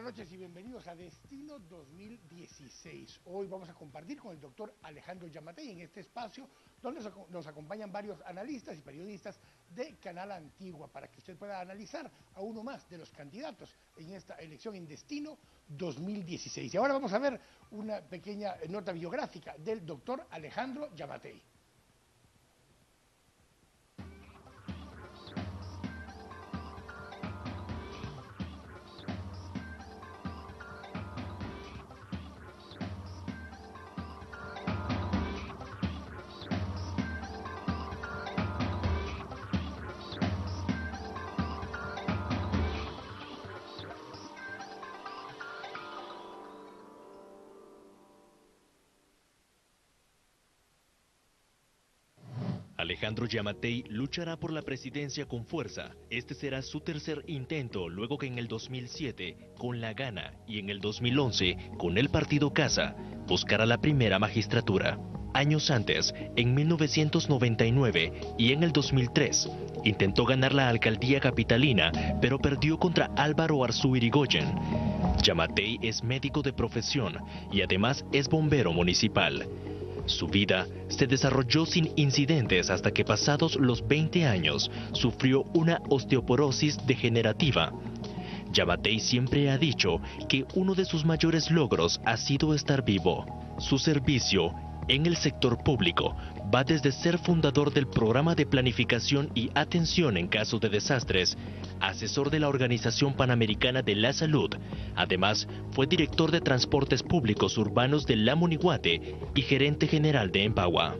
Buenas noches y bienvenidos a Destino 2016. Hoy vamos a compartir con el doctor Alejandro Giammattei en este espacio donde nos acompañan varios analistas y periodistas de Canal Antigua para que usted pueda analizar a uno más de los candidatos en esta elección en Destino 2016. Y ahora vamos a ver una pequeña nota biográfica del doctor Alejandro Giammattei. Alejandro Giammattei luchará por la presidencia con fuerza. Este será su tercer intento luego que en el 2007 con La Gana y en el 2011 con el partido Casa buscará la primera magistratura. Años antes, en 1999 y en el 2003, intentó ganar la alcaldía capitalina, pero perdió contra Álvaro Arzú Irigoyen. Giammattei es médico de profesión y además es bombero municipal. Su vida se desarrolló sin incidentes hasta que pasados los 20 años sufrió una osteoporosis degenerativa. Giammattei siempre ha dicho que uno de sus mayores logros ha sido estar vivo. Su servicio en el sector público va desde ser fundador del Programa de Planificación y Atención en caso de desastres, asesor de la Organización Panamericana de la Salud. Además, fue director de Transportes Públicos Urbanos de la Moniguate y gerente general de Empagua.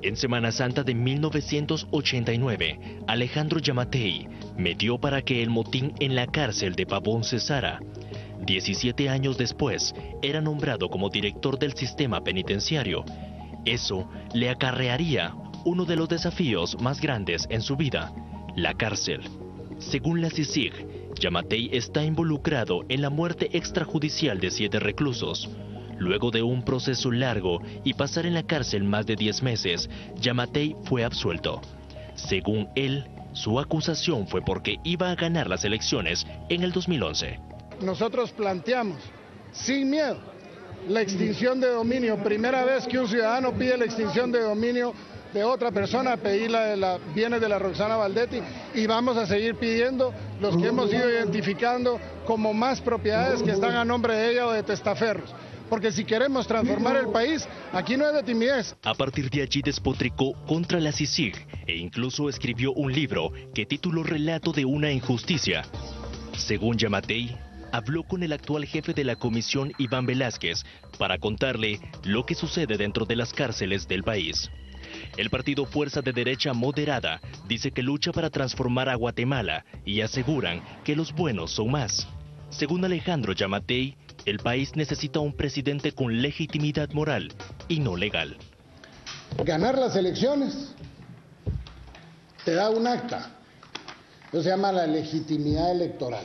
En Semana Santa de 1989, Alejandro Giammattei medió para que el motín en la cárcel de Pavón cesara. 17 años después, era nombrado como director del sistema penitenciario. Eso le acarrearía uno de los desafíos más grandes en su vida, la cárcel. Según la CICIG, Giammattei está involucrado en la muerte extrajudicial de 7 reclusos. Luego de un proceso largo y pasar en la cárcel más de 10 meses, Giammattei fue absuelto. Según él, su acusación fue porque iba a ganar las elecciones en el 2011. Nosotros planteamos, sin miedo, la extinción de dominio. Primera vez que un ciudadano pide la extinción de dominio de otra persona, pedir bienes de la Roxana Valdetti, y vamos a seguir pidiendo los que hemos ido identificando como más propiedades que están a nombre de ella o de testaferros. Porque si queremos transformar el país, aquí no es de timidez. A partir de allí despotricó contra la CICIG e incluso escribió un libro que tituló Relato de una injusticia. Según Giammattei, habló con el actual jefe de la comisión, Iván Velázquez, para contarle lo que sucede dentro de las cárceles del país. El partido Fuerza de Derecha Moderada dice que lucha para transformar a Guatemala y aseguran que los buenos son más. Según Alejandro Giammattei, el país necesita un presidente con legitimidad moral y no legal. Ganar las elecciones te da un acta, eso se llama la legitimidad electoral,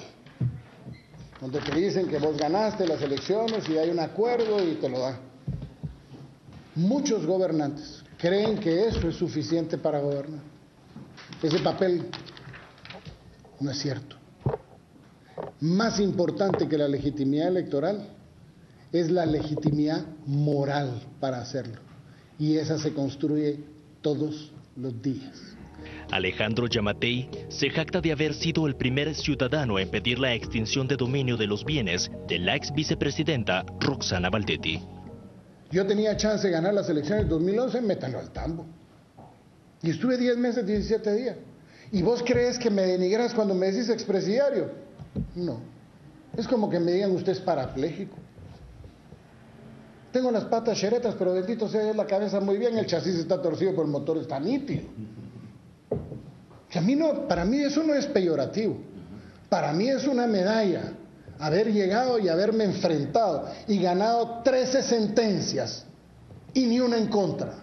donde te dicen que vos ganaste las elecciones y hay un acuerdo y te lo dan. Muchos gobernantes creen que eso es suficiente para gobernar. Ese papel no es cierto. Más importante que la legitimidad electoral es la legitimidad moral para hacerlo. Y esa se construye todos los días. Alejandro Giammattei se jacta de haber sido el primer ciudadano en pedir la extinción de dominio de los bienes de la ex vicepresidenta Roxana Valdetti. Yo tenía chance de ganar las elecciones de 2011, métalo al tambo. Y estuve 10 meses, 17 días. ¿Y vos crees que me denigras cuando me decís expresidiario? No. Es como que me digan usted es parapléjico. Tengo las patas cheretas, pero bendito sea Dios, la cabeza muy bien, el chasis está torcido, pero el motor está nítido. Para mí eso no es peyorativo. Para mí es una medalla haber llegado y haberme enfrentado y ganado 13 sentencias y ni una en contra.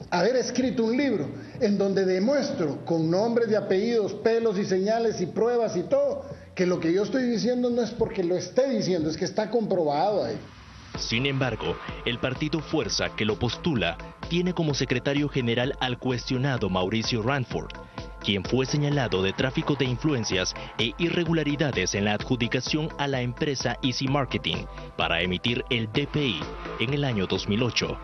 Haber escrito un libro en donde demuestro con nombres y apellidos, pelos y señales y pruebas y todo, que lo que yo estoy diciendo no es porque lo esté diciendo, es que está comprobado ahí. Sin embargo, el partido Fuerza que lo postula tiene como secretario general al cuestionado Mauricio Ranford. quien fue señalado de tráfico de influencias e irregularidades en la adjudicación a la empresa Easy Marketing para emitir el DPI en el año 2008.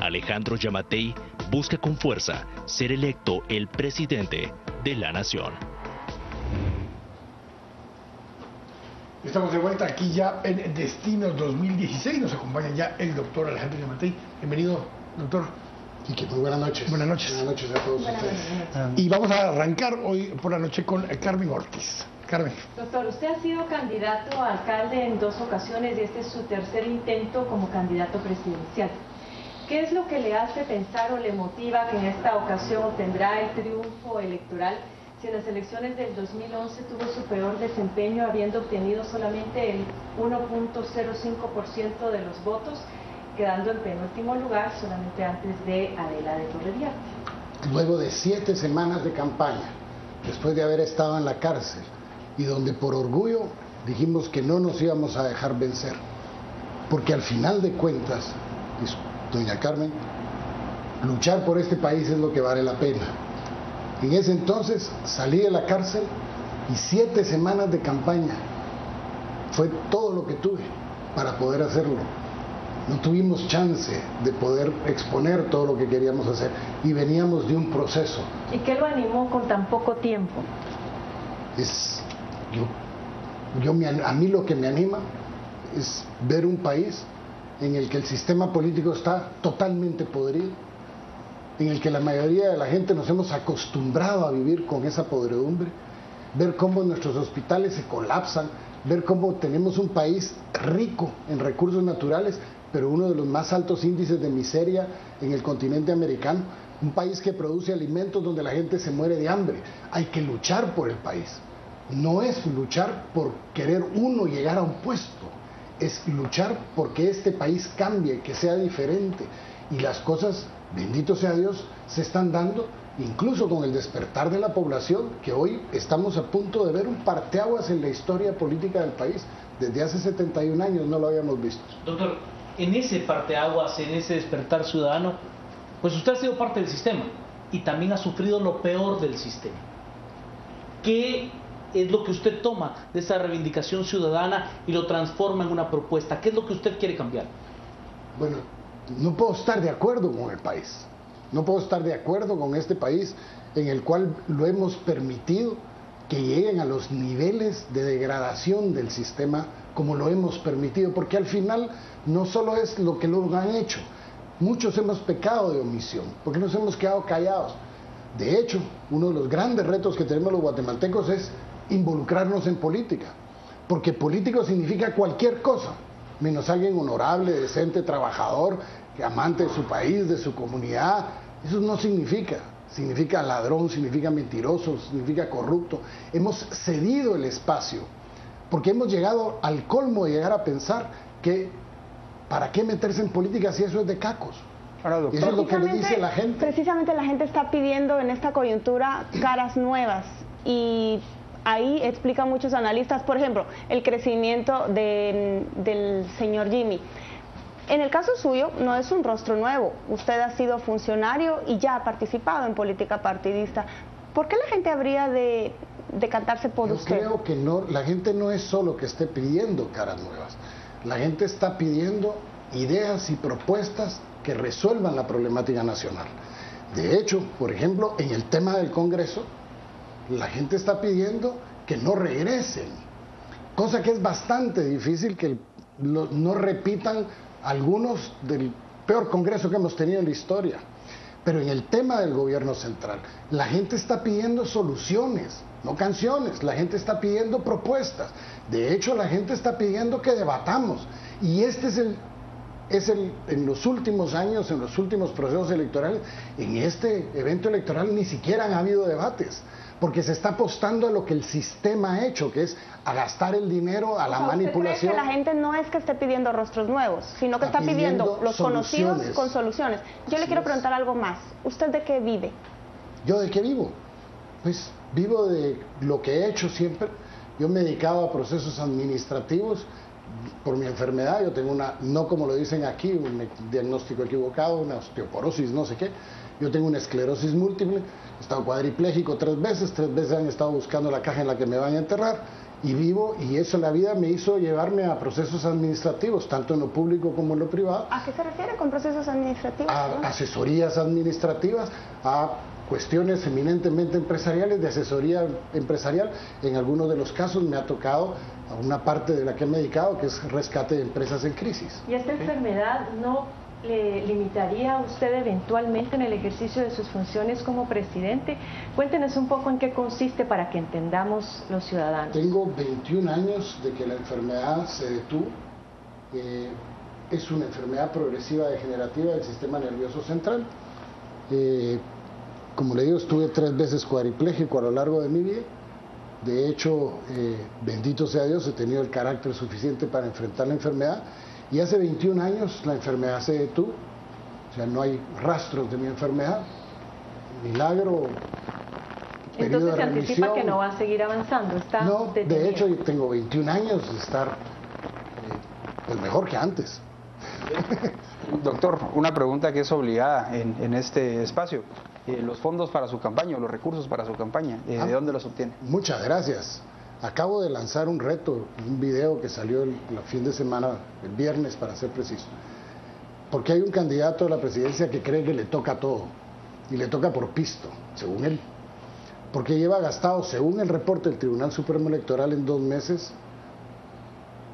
Alejandro Giammattei busca con fuerza ser electo el presidente de la nación. Estamos de vuelta aquí ya en Destinos 2016. Nos acompaña ya el doctor Alejandro Giammattei. Bienvenido, doctor. Muy buenas noches. Buenas noches. Buenas noches a todos ustedes. Y vamos a arrancar hoy por la noche con Carmen Ortiz. Carmen. Doctor, usted ha sido candidato a alcalde en 2 ocasiones y este es su tercer intento como candidato presidencial. ¿Qué es lo que le hace pensar o le motiva que en esta ocasión obtendrá el triunfo electoral si en las elecciones del 2011 tuvo su peor desempeño, habiendo obtenido solamente el 1.05% de los votos, quedando en penúltimo lugar solamente antes de Adela de Torreviarte? Luego de 7 semanas de campaña, después de haber estado en la cárcel, y donde por orgullo dijimos que no nos íbamos a dejar vencer, porque al final de cuentas, doña Carmen, luchar por este país es lo que vale la pena. En ese entonces salí de la cárcel y 7 semanas de campaña fue todo lo que tuve para poder hacerlo. No tuvimos chance de poder exponer todo lo que queríamos hacer y veníamos de un proceso. ¿Y qué lo animó con tan poco tiempo? A mí lo que me anima es ver un país en el que el sistema político está totalmente podrido, en el que la mayoría de la gente nos hemos acostumbrado a vivir con esa podredumbre, ver cómo nuestros hospitales se colapsan, ver cómo tenemos un país rico en recursos naturales, pero uno de los más altos índices de miseria en el continente americano, un país que produce alimentos donde la gente se muere de hambre. Hay que luchar por el país. No es luchar por querer uno llegar a un puesto, es luchar porque este país cambie, que sea diferente. Y las cosas, bendito sea Dios, se están dando, incluso con el despertar de la población, que hoy estamos a punto de ver un parteaguas en la historia política del país. Desde hace 71 años no lo habíamos visto. Doctor, en ese parteaguas, en ese despertar ciudadano, pues usted ha sido parte del sistema y también ha sufrido lo peor del sistema. ¿Qué es lo que usted toma de esa reivindicación ciudadana y lo transforma en una propuesta? ¿Qué es lo que usted quiere cambiar? Bueno, no puedo estar de acuerdo con el país. No puedo estar de acuerdo con este país en el cual lo hemos permitido que lleguen a los niveles de degradación del sistema como lo hemos permitido, porque al final no solo es lo que lo han hecho, muchos hemos pecado de omisión, porque nos hemos quedado callados. De hecho, uno de los grandes retos que tenemos los guatemaltecos es involucrarnos en política, porque político significa cualquier cosa, menos alguien honorable, decente, trabajador, amante de su país, de su comunidad. Eso no significa ladrón, significa mentiroso, significa corrupto. Hemos cedido el espacio, porque hemos llegado al colmo de llegar a pensar que ¿para qué meterse en política si eso es de cacos? Eso es lo que le dice la gente. Precisamente la gente está pidiendo en esta coyuntura caras nuevas, y ahí explican muchos analistas, por ejemplo, el crecimiento del señor Jimmy. En el caso suyo no es un rostro nuevo, usted ha sido funcionario y ya ha participado en política partidista. ¿Por qué la gente habría de decantarse por usted? Yo creo que no, la gente no es solo que esté pidiendo caras nuevas, la gente está pidiendo ideas y propuestas que resuelvan la problemática nacional. De hecho, por ejemplo, en el tema del Congreso, la gente está pidiendo que no regresen, cosa que es bastante difícil, que no repitan algunos del peor Congreso que hemos tenido en la historia. Pero en el tema del gobierno central, la gente está pidiendo soluciones, no canciones, la gente está pidiendo propuestas. De hecho, la gente está pidiendo que debatamos, y este es en los últimos años, en los últimos procesos electorales, en este evento electoral ni siquiera han habido debates, porque se está apostando a lo que el sistema ha hecho, que es a gastar el dinero, a la manipulación. ¿Usted cree que la gente no es que esté pidiendo rostros nuevos, sino que está pidiendo los conocidos con soluciones? Yo le quiero preguntar algo más. ¿Usted de qué vive? ¿Yo de qué vivo? Pues vivo de lo que he hecho siempre. Yo me he dedicado a procesos administrativos. Por mi enfermedad, yo tengo una, no como lo dicen aquí, un diagnóstico equivocado, una osteoporosis, no sé qué. Yo tengo una esclerosis múltiple, he estado cuadripléjico 3 veces han estado buscando la caja en la que me van a enterrar, y vivo, y eso la vida me hizo llevarme a procesos administrativos, tanto en lo público como en lo privado. ¿A qué se refiere con procesos administrativos? A asesorías administrativas, a cuestiones eminentemente empresariales, de asesoría empresarial. En algunos de los casos me ha tocado a una parte de la que me he dedicado, que es rescate de empresas en crisis. ¿Y esta enfermedad no le limitaría a usted eventualmente en el ejercicio de sus funciones como presidente? Cuéntenos un poco en qué consiste para que entendamos los ciudadanos. Tengo 21 años de que la enfermedad se detuvo. Es una enfermedad progresiva degenerativa del sistema nervioso central. Como le digo, estuve 3 veces cuadripléjico a lo largo de mi vida. De hecho, bendito sea Dios, he tenido el carácter suficiente para enfrentar la enfermedad. Y hace 21 años la enfermedad se detuvo, o sea, no hay rastros de mi enfermedad, milagro, periodo Entonces de se anticipa remisión. que no va a seguir avanzando, está No, detenido. de hecho yo tengo 21 años de estar pues mejor que antes. Doctor, una pregunta que es obligada en este espacio. Los fondos para su campaña, los recursos para su campaña, ¿de dónde los obtiene? Muchas gracias. Acabo de lanzar un reto, un video que salió el fin de semana, el viernes para ser preciso, porque hay un candidato a la presidencia que cree que le toca todo, y le toca por pisto, según él, porque lleva gastado, según el reporte del Tribunal Supremo Electoral en 2 meses,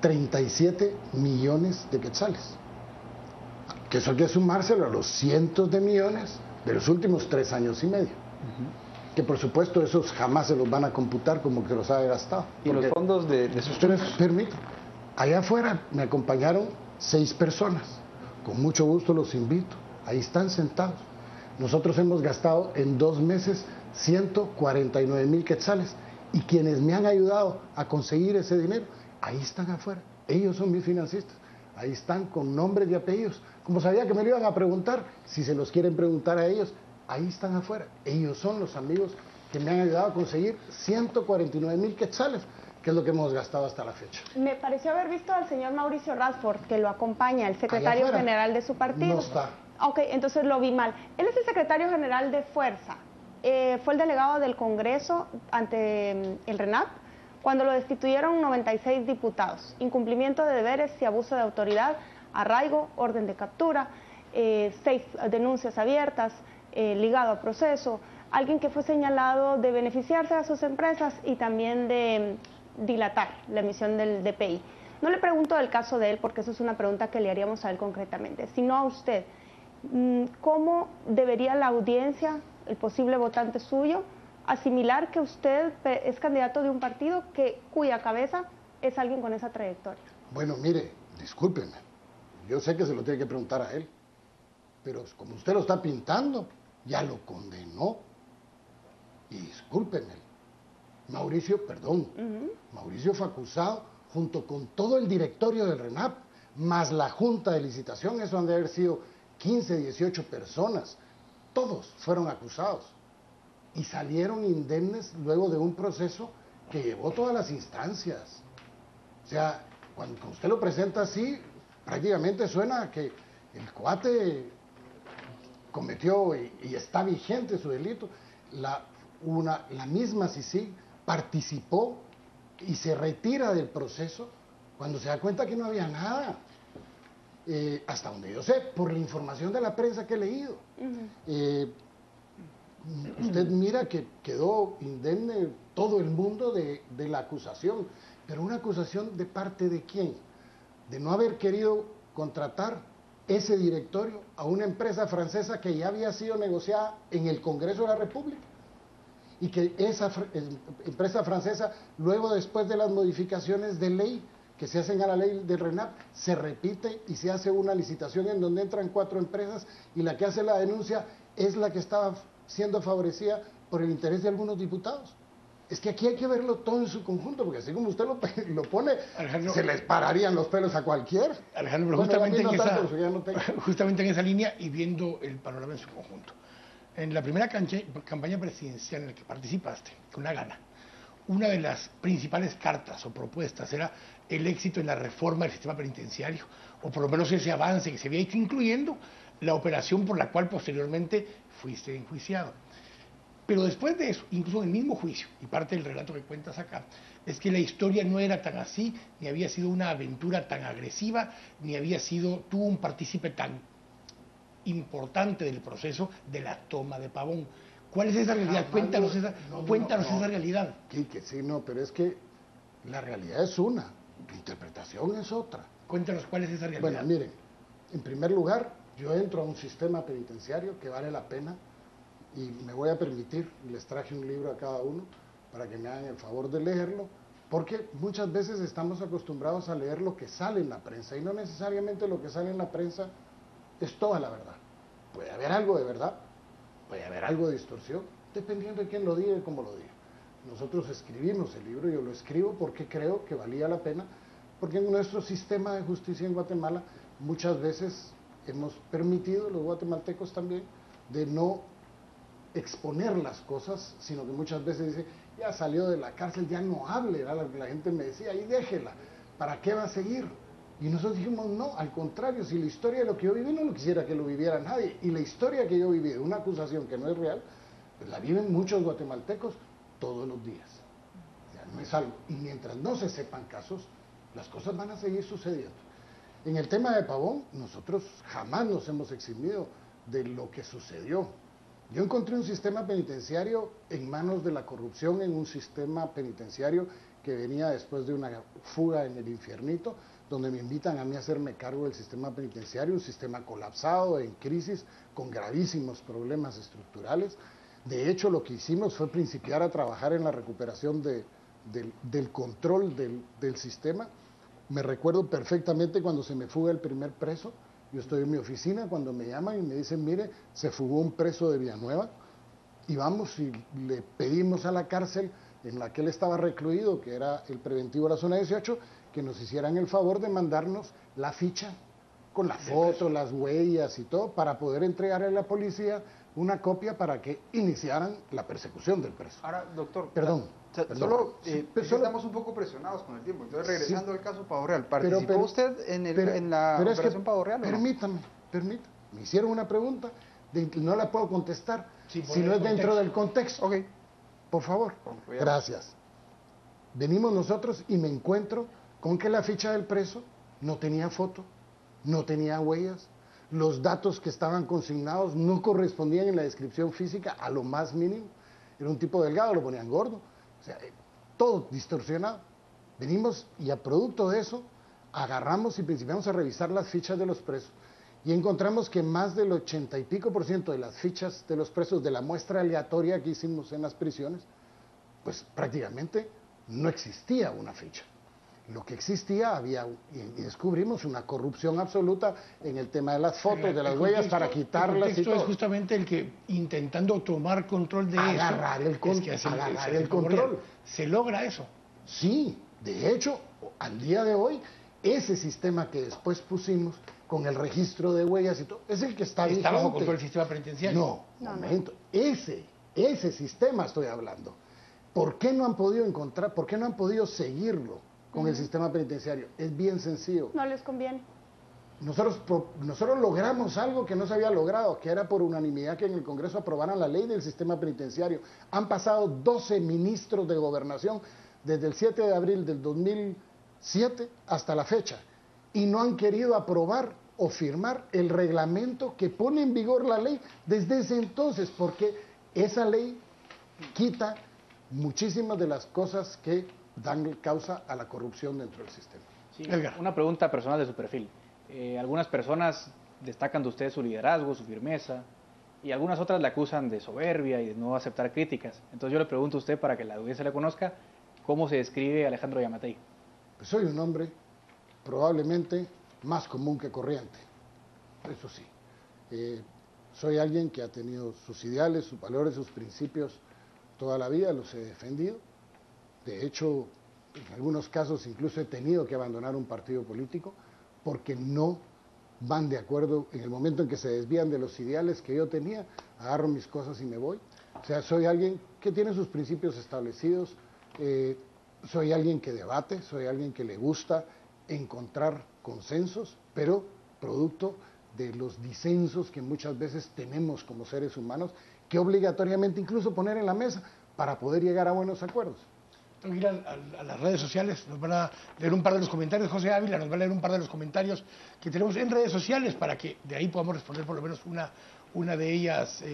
37 millones de quetzales, que eso hay que sumárselo a los cientos de millones de los últimos 3 años y medio. Que por supuesto esos jamás se los van a computar como que los ha gastado. ¿Y los fondos de sus Ustedes permiten, allá afuera me acompañaron 6 personas, con mucho gusto los invito, ahí están sentados. Nosotros hemos gastado en 2 meses 149,000 quetzales, y quienes me han ayudado a conseguir ese dinero, ahí están afuera, ellos son mis financistas, ahí están con nombres y apellidos. Como sabía que me lo iban a preguntar, si se los quieren preguntar a ellos, ahí están afuera. Ellos son los amigos que me han ayudado a conseguir 149,000 quetzales, que es lo que hemos gastado hasta la fecha. Me pareció haber visto al señor Mauricio Rasford, que lo acompaña, el secretario general de su partido. No está. Ok, entonces lo vi mal. Él es el secretario general de Fuerza. Fue el delegado del Congreso ante el RENAP cuando lo destituyeron 96 diputados. Incumplimiento de deberes y abuso de autoridad, arraigo, orden de captura, 6 denuncias abiertas, ligado a proceso, alguien que fue señalado de beneficiarse a sus empresas y también de dilatar la emisión del DPI. No le pregunto del caso de él, porque eso es una pregunta que le haríamos a él concretamente, sino a usted. ¿Cómo debería la audiencia, el posible votante suyo, asimilar que usted es candidato de un partido cuya cabeza es alguien con esa trayectoria? Bueno, mire, discúlpeme, yo sé que se lo tiene que preguntar a él, pero como usted lo está pintando, ya lo condenó. Y discúlpenme, Mauricio fue acusado junto con todo el directorio del RENAP, más la junta de licitación, eso han de haber sido 15, 18 personas, todos fueron acusados y salieron indemnes luego de un proceso que llevó todas las instancias. O sea, cuando usted lo presenta así, prácticamente suena a que el cuate cometió y está vigente su delito. La misma CICIG participó y se retira del proceso cuando se da cuenta que no había nada. Hasta donde yo sé, por la información de la prensa que he leído. Usted mira que quedó indemne todo el mundo de la acusación, pero una acusación ¿de parte de quién? De no haber querido contratar ese directorio a una empresa francesa que ya había sido negociada en el Congreso de la República, y que esa empresa francesa, luego después de las modificaciones de ley que se hacen a la ley del RENAP, se repite y se hace una licitación en donde entran 4 empresas, y la que hace la denuncia es la que estaba siendo favorecida por el interés de algunos diputados. Es que aquí hay que verlo todo en su conjunto, porque así como usted lo pone, Alejandro, se les pararían los pelos a cualquiera. Alejandro, Bueno, justamente, no en tanto, esa, ya no tengo. justamente en esa línea y viendo el panorama en su conjunto. En la primera campaña presidencial en la que participaste, con la gana, una de las principales cartas o propuestas era el éxito en la reforma del sistema penitenciario, o por lo menos ese avance que se había hecho, incluyendo la operación por la cual posteriormente fuiste enjuiciado. Pero después de eso, incluso en el mismo juicio, y parte del relato que cuentas acá, es que la historia no era tan así, ni había sido una aventura tan agresiva, ni había sido tú un partícipe tan importante del proceso de la toma de Pavón. ¿Cuál es esa realidad? Cuéntanos esa realidad. Quique, sí, no, pero es que la realidad es una, tu interpretación es otra. Cuéntanos cuál es esa realidad. Bueno, miren, en primer lugar, yo entro a un sistema penitenciario que vale la pena y me voy a permitir, les traje un libro a cada uno para que me hagan el favor de leerlo, porque muchas veces estamos acostumbrados a leer lo que sale en la prensa y no necesariamente lo que sale en la prensa es toda la verdad. Puede haber algo de verdad, puede haber algo de distorsión, dependiendo de quién lo diga y cómo lo diga. Nosotros escribimos el libro, yo lo escribo porque creo que valía la pena, porque en nuestro sistema de justicia en Guatemala muchas veces hemos permitido, los guatemaltecos también, de no exponer las cosas, sino que muchas veces dice, ya salió de la cárcel, ya no hable, era lo que la gente me decía, y déjela, ¿para qué va a seguir? Y nosotros dijimos, no, al contrario, si la historia de lo que yo viví no lo quisiera que lo viviera nadie, y la historia que yo viví de una acusación que no es real, pues la viven muchos guatemaltecos todos los días. Ya no es algo, y mientras no se sepan casos, las cosas van a seguir sucediendo. En el tema de Pavón, nosotros jamás nos hemos eximido de lo que sucedió. Yo encontré un sistema penitenciario en manos de la corrupción, en un sistema penitenciario que venía después de una fuga en el infiernito, donde me invitan a mí a hacerme cargo del sistema penitenciario, un sistema colapsado, en crisis, con gravísimos problemas estructurales. De hecho, lo que hicimos fue principiar a trabajar en la recuperación del control del sistema. Me recuerdo perfectamente cuando se me fuga el primer preso. Yo estoy en mi oficina cuando me llaman y me dicen, mire, se fugó un preso de Villanueva, y vamos y le pedimos a la cárcel en la que él estaba recluido, que era el preventivo de la zona 18, que nos hicieran el favor de mandarnos la ficha con la foto, las huellas y todo, para poder entregarle a la policía una copia para que iniciaran la persecución del preso. Ahora, doctor, Perdón. Solo, Sí, estamos un poco presionados con el tiempo. Entonces, regresando al caso Pavo Real, ¿participó pero usted en la operación Pavo Real? Permítame. Me hicieron una pregunta, no la puedo contestar Sí, si no es dentro del contexto. Ok. Por favor. Gracias. Venimos nosotros y me encuentro con que la ficha del preso no tenía foto, no tenía huellas, los datos que estaban consignados no correspondían en la descripción física a lo más mínimo. Era un tipo delgado, lo ponían gordo. O sea, todo distorsionado. Venimos y a producto de eso agarramos y principiamos a revisar las fichas de los presos y encontramos que más del 80 y pico % de las fichas de los presos de la muestra aleatoria que hicimos en las prisiones, pues prácticamente no existía una ficha. Lo que existía y descubrimos una corrupción absoluta en el tema de las fotos, de las huellas, para quitarlas y todo. Es justamente el que, intentando tomar control de agarrar eso, el control. ¿Se logra eso? Sí, de hecho, al día de hoy, ese sistema que después pusimos, con el registro de huellas y todo, es el que está vigente. ¿Está bajo control del sistema penitenciario? No, momento. Ese sistema estoy hablando. ¿Por qué no han podido encontrar, por qué no han podido seguirlo con el sistema penitenciario? Es bien sencillo. No les conviene. Nosotros logramos algo que no se había logrado, que era por unanimidad que en el Congreso aprobaran la ley del sistema penitenciario. Han pasado 12 ministros de gobernación desde el 7 de abril del 2007 hasta la fecha y no han querido aprobar o firmar el reglamento que pone en vigor la ley desde ese entonces, porque esa ley quita muchísimas de las cosas que dan causa a la corrupción dentro del sistema. Sí, una pregunta personal de su perfil. Algunas personas destacan de usted su liderazgo, su firmeza, y algunas otras le acusan de soberbia y de no aceptar críticas. Entonces yo le pregunto a usted, para que la audiencia le conozca, ¿cómo se describe Alejandro Giammattei? Pues soy un hombre probablemente más común que corriente, eso sí. Soy alguien que ha tenido sus ideales, sus valores, sus principios toda la vida, los he defendido. De hecho, en algunos casos incluso he tenido que abandonar un partido político porque no van de acuerdo. En el momento en que se desvían de los ideales que yo tenía, agarro mis cosas y me voy. O sea, soy alguien que tiene sus principios establecidos, soy alguien que debate, soy alguien que le gusta encontrar consensos, pero producto de los disensos que muchas veces tenemos como seres humanos, que obligatoriamente incluso poner en la mesa para poder llegar a buenos acuerdos. Tengo que ir a las redes sociales, nos van a leer un par de los comentarios, José Ávila nos va a leer un par de los comentarios que tenemos en redes sociales para que de ahí podamos responder por lo menos una de ellas,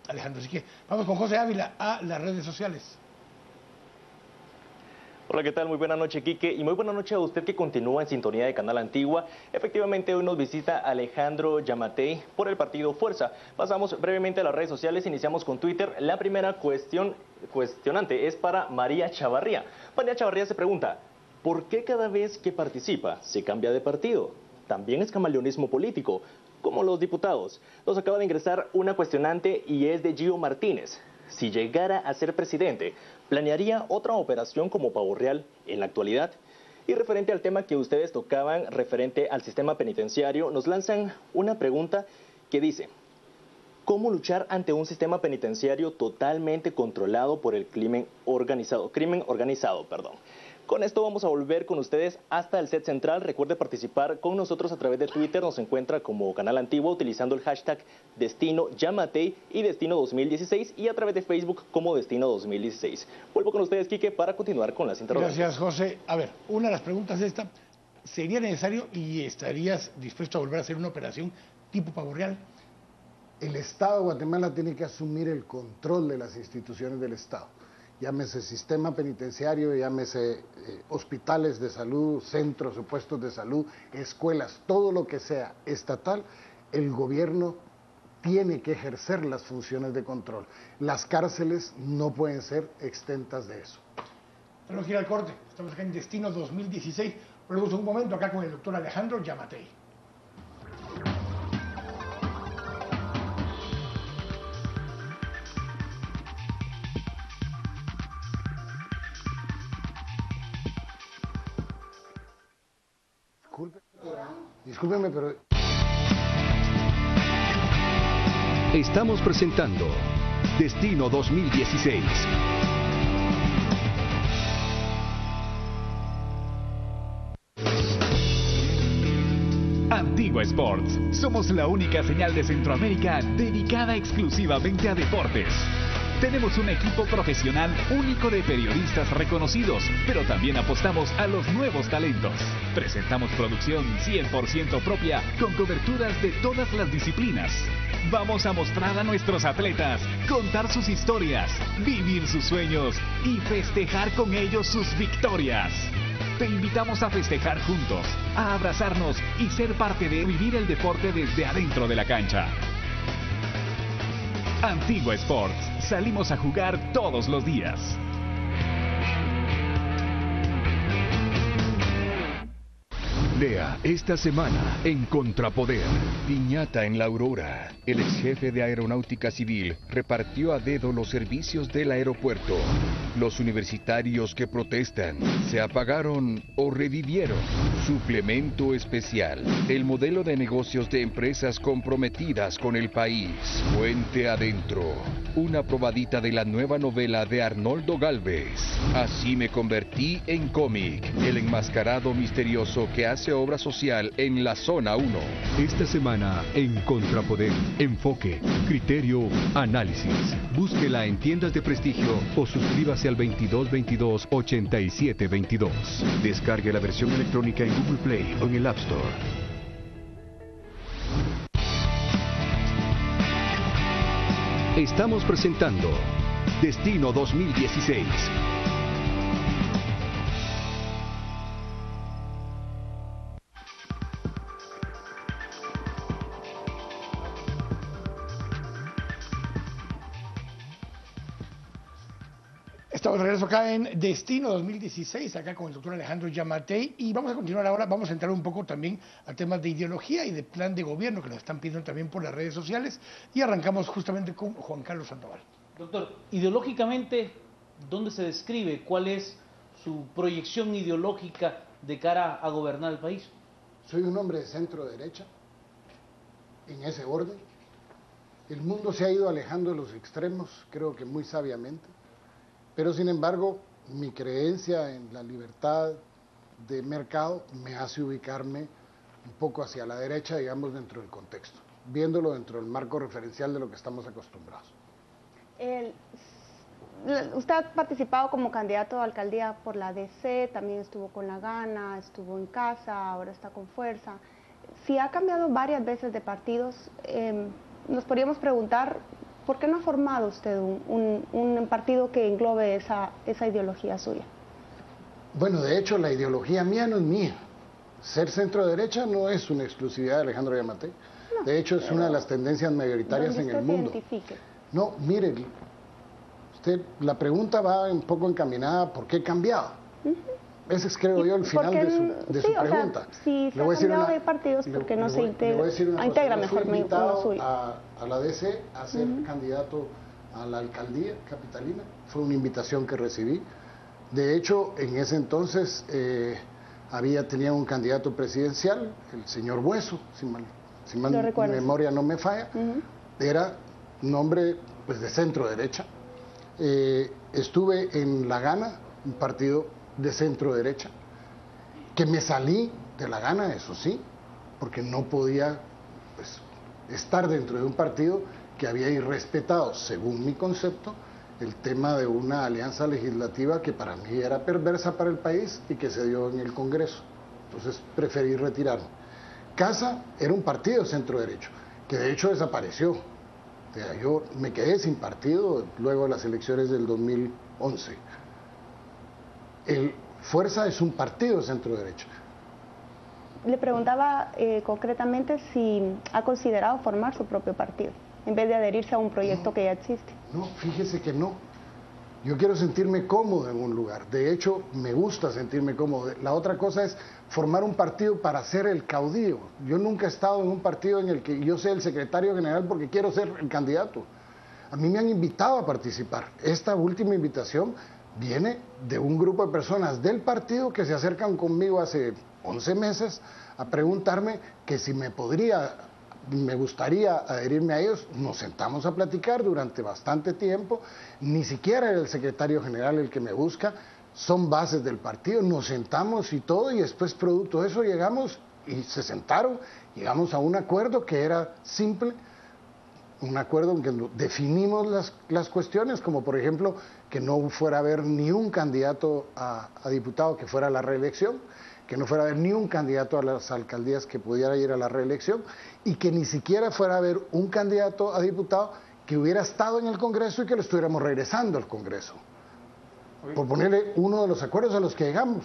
Alejandro. Así que vamos con José Ávila a las redes sociales. Hola, ¿qué tal? Muy buena noche, Quique, y muy buena noche a usted que continúa en sintonía de Canal Antigua. Efectivamente, hoy nos visita Alejandro Yamatei por el partido Fuerza. Pasamos brevemente a las redes sociales, iniciamos con Twitter. La primera cuestionante es para María Chavarría. María Chavarría se pregunta, ¿por qué cada vez que participa se cambia de partido? También es camaleonismo político, como los diputados. Nos acaba de ingresar una cuestionante y es de Gio Martínez. Si llegara a ser presidente, ¿planearía otra operación como Pavo Real en la actualidad? Y referente al tema que ustedes tocaban, referente al sistema penitenciario, nos lanzan una pregunta que dice, ¿cómo luchar ante un sistema penitenciario totalmente controlado por el crimen organizado? Con esto vamos a volver con ustedes hasta el set central. Recuerde participar con nosotros a través de Twitter. Nos encuentra como Canal Antigua utilizando el hashtag Destino Yamatei y Destino 2016 y a través de Facebook como Destino 2016. Vuelvo con ustedes, Quique, para continuar con las interrogaciones. Gracias, José. A ver, una de las preguntas de esta, ¿sería necesario y estarías dispuesto a volver a hacer una operación tipo Pavo Real? El Estado de Guatemala tiene que asumir el control de las instituciones del Estado. Llámese sistema penitenciario, llámese hospitales de salud, centros o puestos de salud, escuelas, todo lo que sea estatal, el gobierno tiene que ejercer las funciones de control. Las cárceles no pueden ser exentas de eso. Tenemos que ir al corte, estamos acá en Destino 2016, luego un momento acá con el doctor Alejandro Yamatei. Discúlpeme, pero... Estamos presentando Destino 2016. Antigua Sports. Somos la única señal de Centroamérica dedicada exclusivamente a deportes. Tenemos un equipo profesional único de periodistas reconocidos, pero también apostamos a los nuevos talentos. Presentamos producción 100% propia con coberturas de todas las disciplinas. Vamos a mostrar a nuestros atletas, contar sus historias, vivir sus sueños y festejar con ellos sus victorias. Te invitamos a festejar juntos, a abrazarnos y ser parte de vivir el deporte desde adentro de la cancha. Antigua Sports. Salimos a jugar todos los días. Lea esta semana en Contrapoder. Piñata en La Aurora. El ex jefe de Aeronáutica Civil repartió a dedo los servicios del aeropuerto. Los universitarios que protestan se apagaron o revivieron. Suplemento especial. El modelo de negocios de empresas comprometidas con el país. Puente Adentro. Una probadita de la nueva novela de Arnoldo Galvez. Así me convertí en cómic. El enmascarado misterioso que hace obra social en la Zona 1. Esta semana en Contrapoder. Enfoque, criterio, análisis. Búsquela en tiendas de prestigio o suscríbase al 2222-8722. Descargue la versión electrónica en Google Play o en el App Store. Estamos presentando Destino 2016. Estamos de regreso acá en Destino 2016, acá con el doctor Alejandro Yamatei, y vamos a continuar ahora, vamos a entrar un poco también a temas de ideología y de plan de gobierno que nos están pidiendo también por las redes sociales, y arrancamos justamente con Juan Carlos Sandoval. Doctor, ideológicamente, ¿dónde se describe? ¿Cuál es su proyección ideológica de cara a gobernar el país? Soy un hombre de centro derecha, en ese orden. El mundo se ha ido alejando de los extremos, creo que muy sabiamente. Pero sin embargo, mi creencia en la libertad de mercado me hace ubicarme un poco hacia la derecha, digamos, dentro del contexto, viéndolo dentro del marco referencial de lo que estamos acostumbrados. Usted ha participado como candidato a alcaldía por la DC, también estuvo con La Gana, estuvo en Casa, ahora está con Fuerza. Si ha cambiado varias veces de partidos, nos podríamos preguntar, ¿por qué no ha formado usted un partido que englobe esa ideología suya? Bueno, de hecho, la ideología mía no es mía. Ser centro derecha no es una exclusividad de Alejandro Yamatei. No, de hecho, es una de las tendencias mayoritarias en el mundo. No, mire, la pregunta va un poco encaminada, ¿por qué he cambiado? Ese es, creo yo, el final de su pregunta. Si se ha cambiado de partidos, ¿por qué no se integra mejor uno suyo? A la DC a ser candidato a la alcaldía capitalina, fue una invitación que recibí. De hecho, en ese entonces tenía un candidato presidencial, el señor Bueso, si mal mi memoria no me falla, era un hombre pues, de centro derecha. Estuve en La Gana, un partido de centro derecha, que me salí de La Gana, eso sí, porque no podía pues, estar dentro de un partido que había irrespetado, según mi concepto, el tema de una alianza legislativa que para mí era perversa para el país y que se dio en el Congreso. Entonces preferí retirarme. Casa era un partido de centro derecho, que de hecho desapareció. O sea, yo me quedé sin partido luego de las elecciones del 2011. Fuerza es un partido de centro derecha. Le preguntaba concretamente si ha considerado formar su propio partido, en vez de adherirse a un proyecto que ya existe. No, fíjese que no. Yo quiero sentirme cómodo en un lugar. De hecho, me gusta sentirme cómodo. La otra cosa es formar un partido para ser el caudillo. Yo nunca he estado en un partido en el que yo sea el secretario general porque quiero ser el candidato. A mí me han invitado a participar. Esta última invitación viene de un grupo de personas del partido que se acercan conmigo hace 11 meses a preguntarme que si me gustaría adherirme a ellos. Nos sentamos a platicar durante bastante tiempo, ni siquiera era el secretario general el que me busca, son bases del partido, nos sentamos y todo, y después producto de eso llegamos, y se sentaron, llegamos a un acuerdo que era simple, un acuerdo en que definimos las cuestiones, como por ejemplo que no fuera a haber ni un candidato a diputado que fuera a la reelección, que no fuera a haber ni un candidato a las alcaldías que pudiera ir a la reelección, y que ni siquiera fuera a haber un candidato a diputado que hubiera estado en el Congreso y que lo estuviéramos regresando al Congreso. Por ponerle uno de los acuerdos a los que llegamos.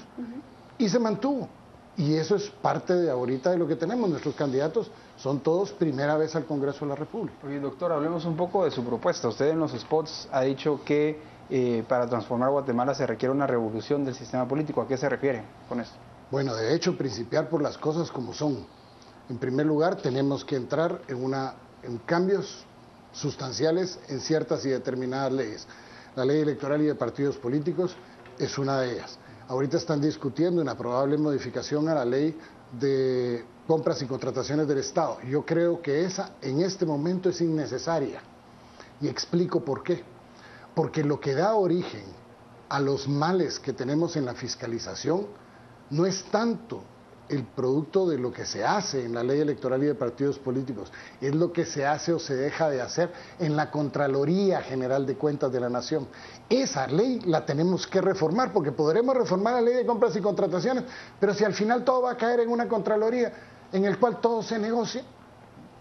Y se mantuvo. Y eso es parte de ahorita de lo que tenemos. Nuestros candidatos son todos primera vez al Congreso de la República. Oye, doctor, hablemos un poco de su propuesta. Usted en los spots ha dicho que para transformar Guatemala se requiere una revolución del sistema político. ¿A qué se refiere con esto? Bueno, de hecho, principiar por las cosas como son. En primer lugar, tenemos que entrar en cambios sustanciales en ciertas y determinadas leyes. La ley electoral y de partidos políticos es una de ellas. Ahorita están discutiendo una probable modificación a la ley de compras y contrataciones del Estado. Yo creo que esa en este momento es innecesaria. Y explico por qué. Porque lo que da origen a los males que tenemos en la fiscalización no es tanto el producto de lo que se hace en la ley electoral y de partidos políticos, es lo que se hace o se deja de hacer en la Contraloría General de Cuentas de la Nación. Esa ley la tenemos que reformar, porque podremos reformar la ley de compras y contrataciones, pero si al final todo va a caer en una Contraloría en el cual todo se negocia,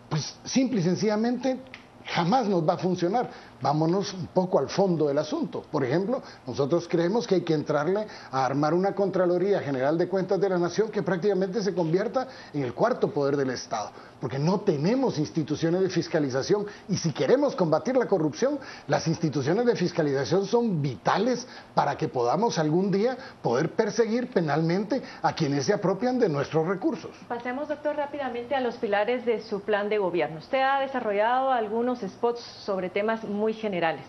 pues simple y sencillamente jamás nos va a funcionar. Vámonos un poco al fondo del asunto. Por ejemplo, nosotros creemos que hay que entrarle a armar una Contraloría General de Cuentas de la Nación que prácticamente se convierta en el cuarto poder del Estado, porque no tenemos instituciones de fiscalización, y si queremos combatir la corrupción, las instituciones de fiscalización son vitales para que podamos algún día poder perseguir penalmente a quienes se apropian de nuestros recursos. Pasemos, doctor, rápidamente a los pilares de su plan de gobierno. Usted ha desarrollado algunos spots sobre temas muy generales,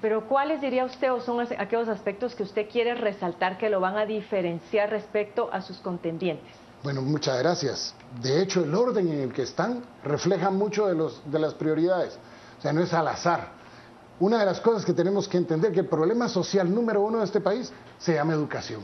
pero ¿cuáles diría usted o son aquellos aspectos que usted quiere resaltar que lo van a diferenciar respecto a sus contendientes? Bueno, muchas gracias. De hecho, el orden en el que están refleja mucho de las prioridades. O sea, no es al azar. Una de las cosas que tenemos que entender que el problema social número uno de este país se llama educación.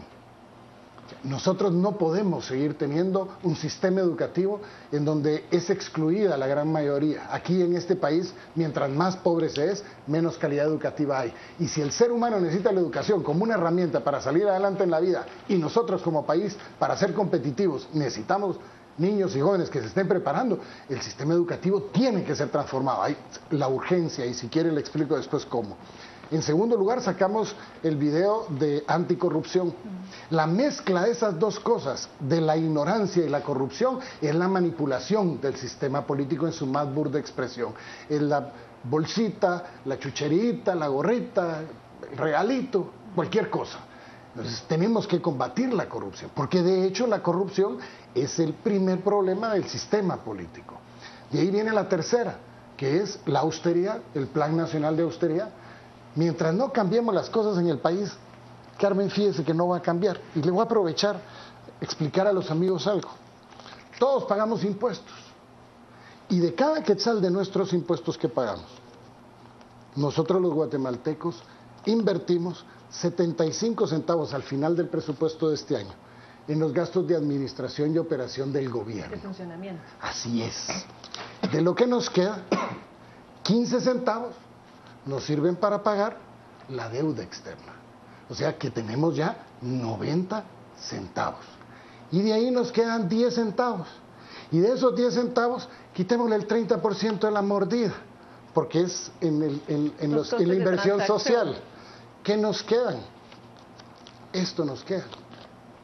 nosotros no podemos seguir teniendo un sistema educativo en donde es excluida la gran mayoría. Aquí en este país, mientras más pobre se es, menos calidad educativa hay. Y si el ser humano necesita la educación como una herramienta para salir adelante en la vida, y nosotros como país, para ser competitivos, necesitamos niños y jóvenes que se estén preparando, el sistema educativo tiene que ser transformado. Hay la urgencia, y si quiere le explico después cómo. En segundo lugar, sacamos el video de anticorrupción. La mezcla de esas dos cosas, de la ignorancia y la corrupción, es la manipulación del sistema político en su más burda expresión. Es la bolsita, la chucherita, la gorrita, el regalito, cualquier cosa. Entonces tenemos que combatir la corrupción, porque de hecho la corrupción es el primer problema del sistema político. De ahí viene la tercera, que es la austeridad, el Plan Nacional de Austeridad. Mientras no cambiemos las cosas en el país, Carmen, fíjese que no va a cambiar. Y le voy a aprovechar, explicar a los amigos algo. Todos pagamos impuestos. Y de cada quetzal de nuestros impuestos que pagamos, nosotros los guatemaltecos invertimos 75 centavos al final del presupuesto de este año en los gastos de administración y operación del gobierno. De funcionamiento. Así es. De lo que nos queda, 15 centavos nos sirven para pagar la deuda externa. O sea que tenemos ya 90 centavos. Y de ahí nos quedan 10 centavos. Y de esos 10 centavos, quitémosle el 30% de la mordida, porque es en la inversión social. ¿Qué nos quedan? Esto nos queda.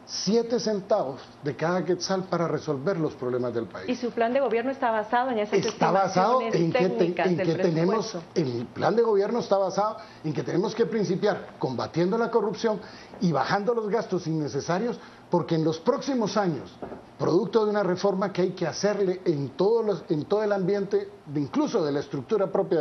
7 centavos de cada quetzal para resolver los problemas del país. ¿Y su plan de gobierno está basado en esas Está basado en que tenemos, el plan de gobierno está basado en que tenemos que principiar combatiendo la corrupción y bajando los gastos innecesarios, porque en los próximos años, producto de una reforma que hay que hacerle en todo el ambiente, incluso de la estructura propia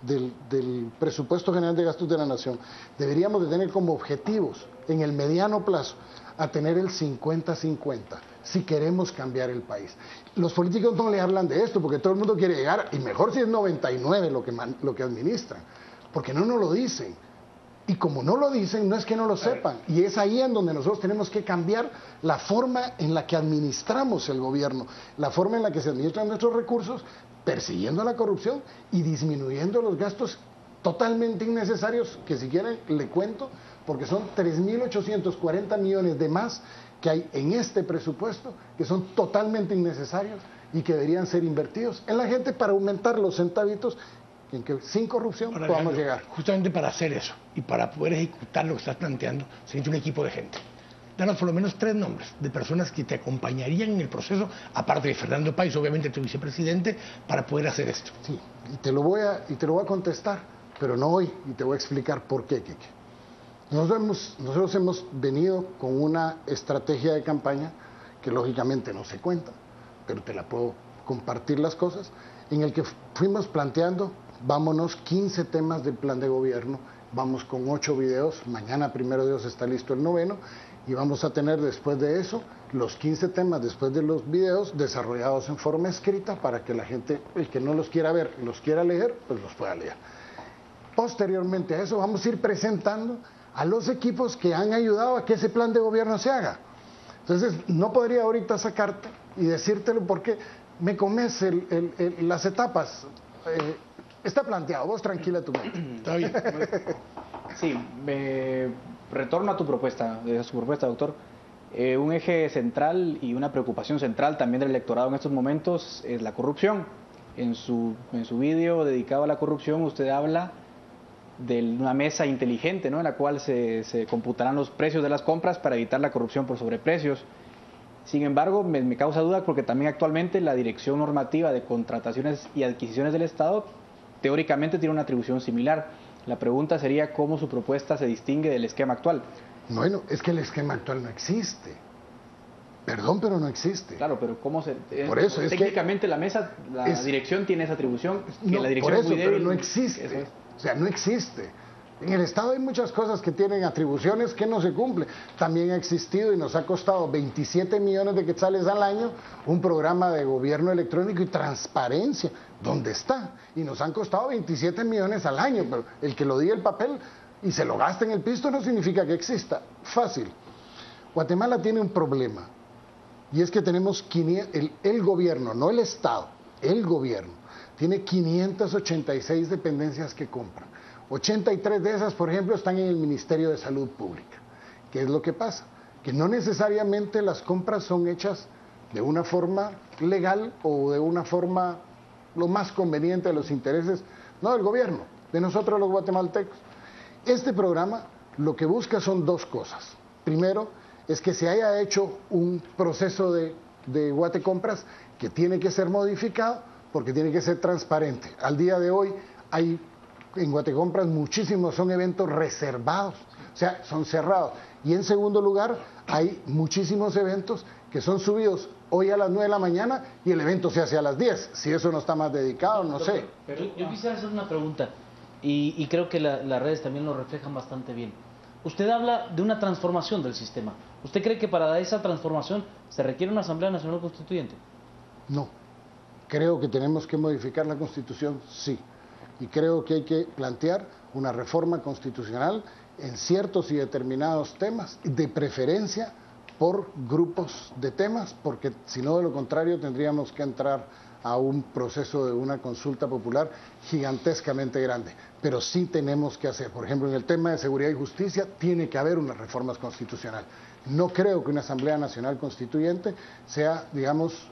del presupuesto general de gastos de la nación, deberíamos de tener como objetivos en el mediano plazo a tener el 50-50 si queremos cambiar el país. Los políticos no le hablan de esto porque todo el mundo quiere llegar, y mejor si es 99 lo que administran, porque no nos lo dicen. Y como no lo dicen, no es que no lo sepan. Y es ahí en donde nosotros tenemos que cambiar la forma en la que administramos el gobierno, la forma en la que se administran nuestros recursos, persiguiendo la corrupción y disminuyendo los gastos totalmente innecesarios, que si quieren le cuento, porque son 3.840 millones de más que hay en este presupuesto, que son totalmente innecesarios y que deberían ser invertidos en la gente para aumentar los centavitos en que sin corrupción podamos llegar. Justamente para hacer eso y para poder ejecutar lo que estás planteando, se necesita un equipo de gente. Danos por lo menos 3 nombres de personas que te acompañarían en el proceso, aparte de Fernando Páez, obviamente tu vicepresidente, para poder hacer esto. Sí, y te lo voy a contestar, pero no hoy, y te voy a explicar por qué, Quique. Nosotros hemos venido con una estrategia de campaña que lógicamente no se cuenta, pero te la puedo compartir las cosas, en el que fuimos planteando, vámonos, 15 temas del plan de gobierno, vamos con 8 videos, mañana primero Dios está listo el 9º, y vamos a tener después de eso los 15 temas después de los videos desarrollados en forma escrita para que la gente, el que no los quiera ver, los quiera leer, pues los pueda leer. Posteriormente a eso vamos a ir presentando a los equipos que han ayudado a que ese plan de gobierno se haga. Entonces, no podría ahorita sacarte y decírtelo porque me comes las etapas. Está planteado, vos tranquila tu mente. Está bien. Sí, retorno a tu propuesta, doctor. Un eje central y una preocupación central también del electorado en estos momentos es la corrupción. En su vídeo dedicado a la corrupción usted habla de una mesa inteligente, ¿no?, en la cual se computarán los precios de las compras para evitar la corrupción por sobreprecios. Sin embargo, me causa duda porque también actualmente la Dirección Normativa de Contrataciones y Adquisiciones del Estado teóricamente tiene una atribución similar. La pregunta sería cómo su propuesta se distingue del esquema actual. Bueno, es que el esquema actual no existe. Perdón, pero no existe. Claro, pero ¿cómo se...? Por eso, técnicamente la dirección tiene esa atribución, que no, la dirección por eso, es muy débil. pero no existe. O sea, no existe. En el Estado hay muchas cosas que tienen atribuciones que no se cumplen. También ha existido y nos ha costado 27 millones de quetzales al año un programa de gobierno electrónico y transparencia. ¿Dónde está? Y nos han costado 27 millones al año, pero el que lo diga el papel y se lo gasta en el pisto no significa que exista. Fácil. Guatemala tiene un problema, y es que tenemos el gobierno, no el Estado, el gobierno, tiene 586 dependencias que compran. 83 de esas, por ejemplo, están en el Ministerio de Salud Pública. ¿Qué es lo que pasa? Que no necesariamente las compras son hechas de una forma legal o de una forma lo más conveniente de los intereses, no del gobierno, de nosotros los guatemaltecos. Este programa lo que busca son dos cosas. Primero, es que se haya hecho un proceso de Guatecompras que tiene que ser modificado porque tiene que ser transparente. Al día de hoy hay en Guatecompras muchísimos son eventos reservados, o sea, son cerrados. Y en segundo lugar, hay muchísimos eventos que son subidos hoy a las 9 de la mañana y el evento se hace a las 10. Si eso no está más dedicado, no sé. Yo quisiera hacer una pregunta y creo que las redes también lo reflejan bastante bien. Usted habla de una transformación del sistema. ¿Usted cree que para esa transformación se requiere una Asamblea Nacional Constituyente? No. Creo que tenemos que modificar la Constitución, sí. Y creo que hay que plantear una reforma constitucional en ciertos y determinados temas, de preferencia por grupos de temas, porque si no, de lo contrario, tendríamos que entrar a un proceso de una consulta popular gigantescamente grande. Pero sí tenemos que hacer, por ejemplo, en el tema de seguridad y justicia, tiene que haber unas reformas constitucionales. No creo que una Asamblea Nacional Constituyente sea, digamos,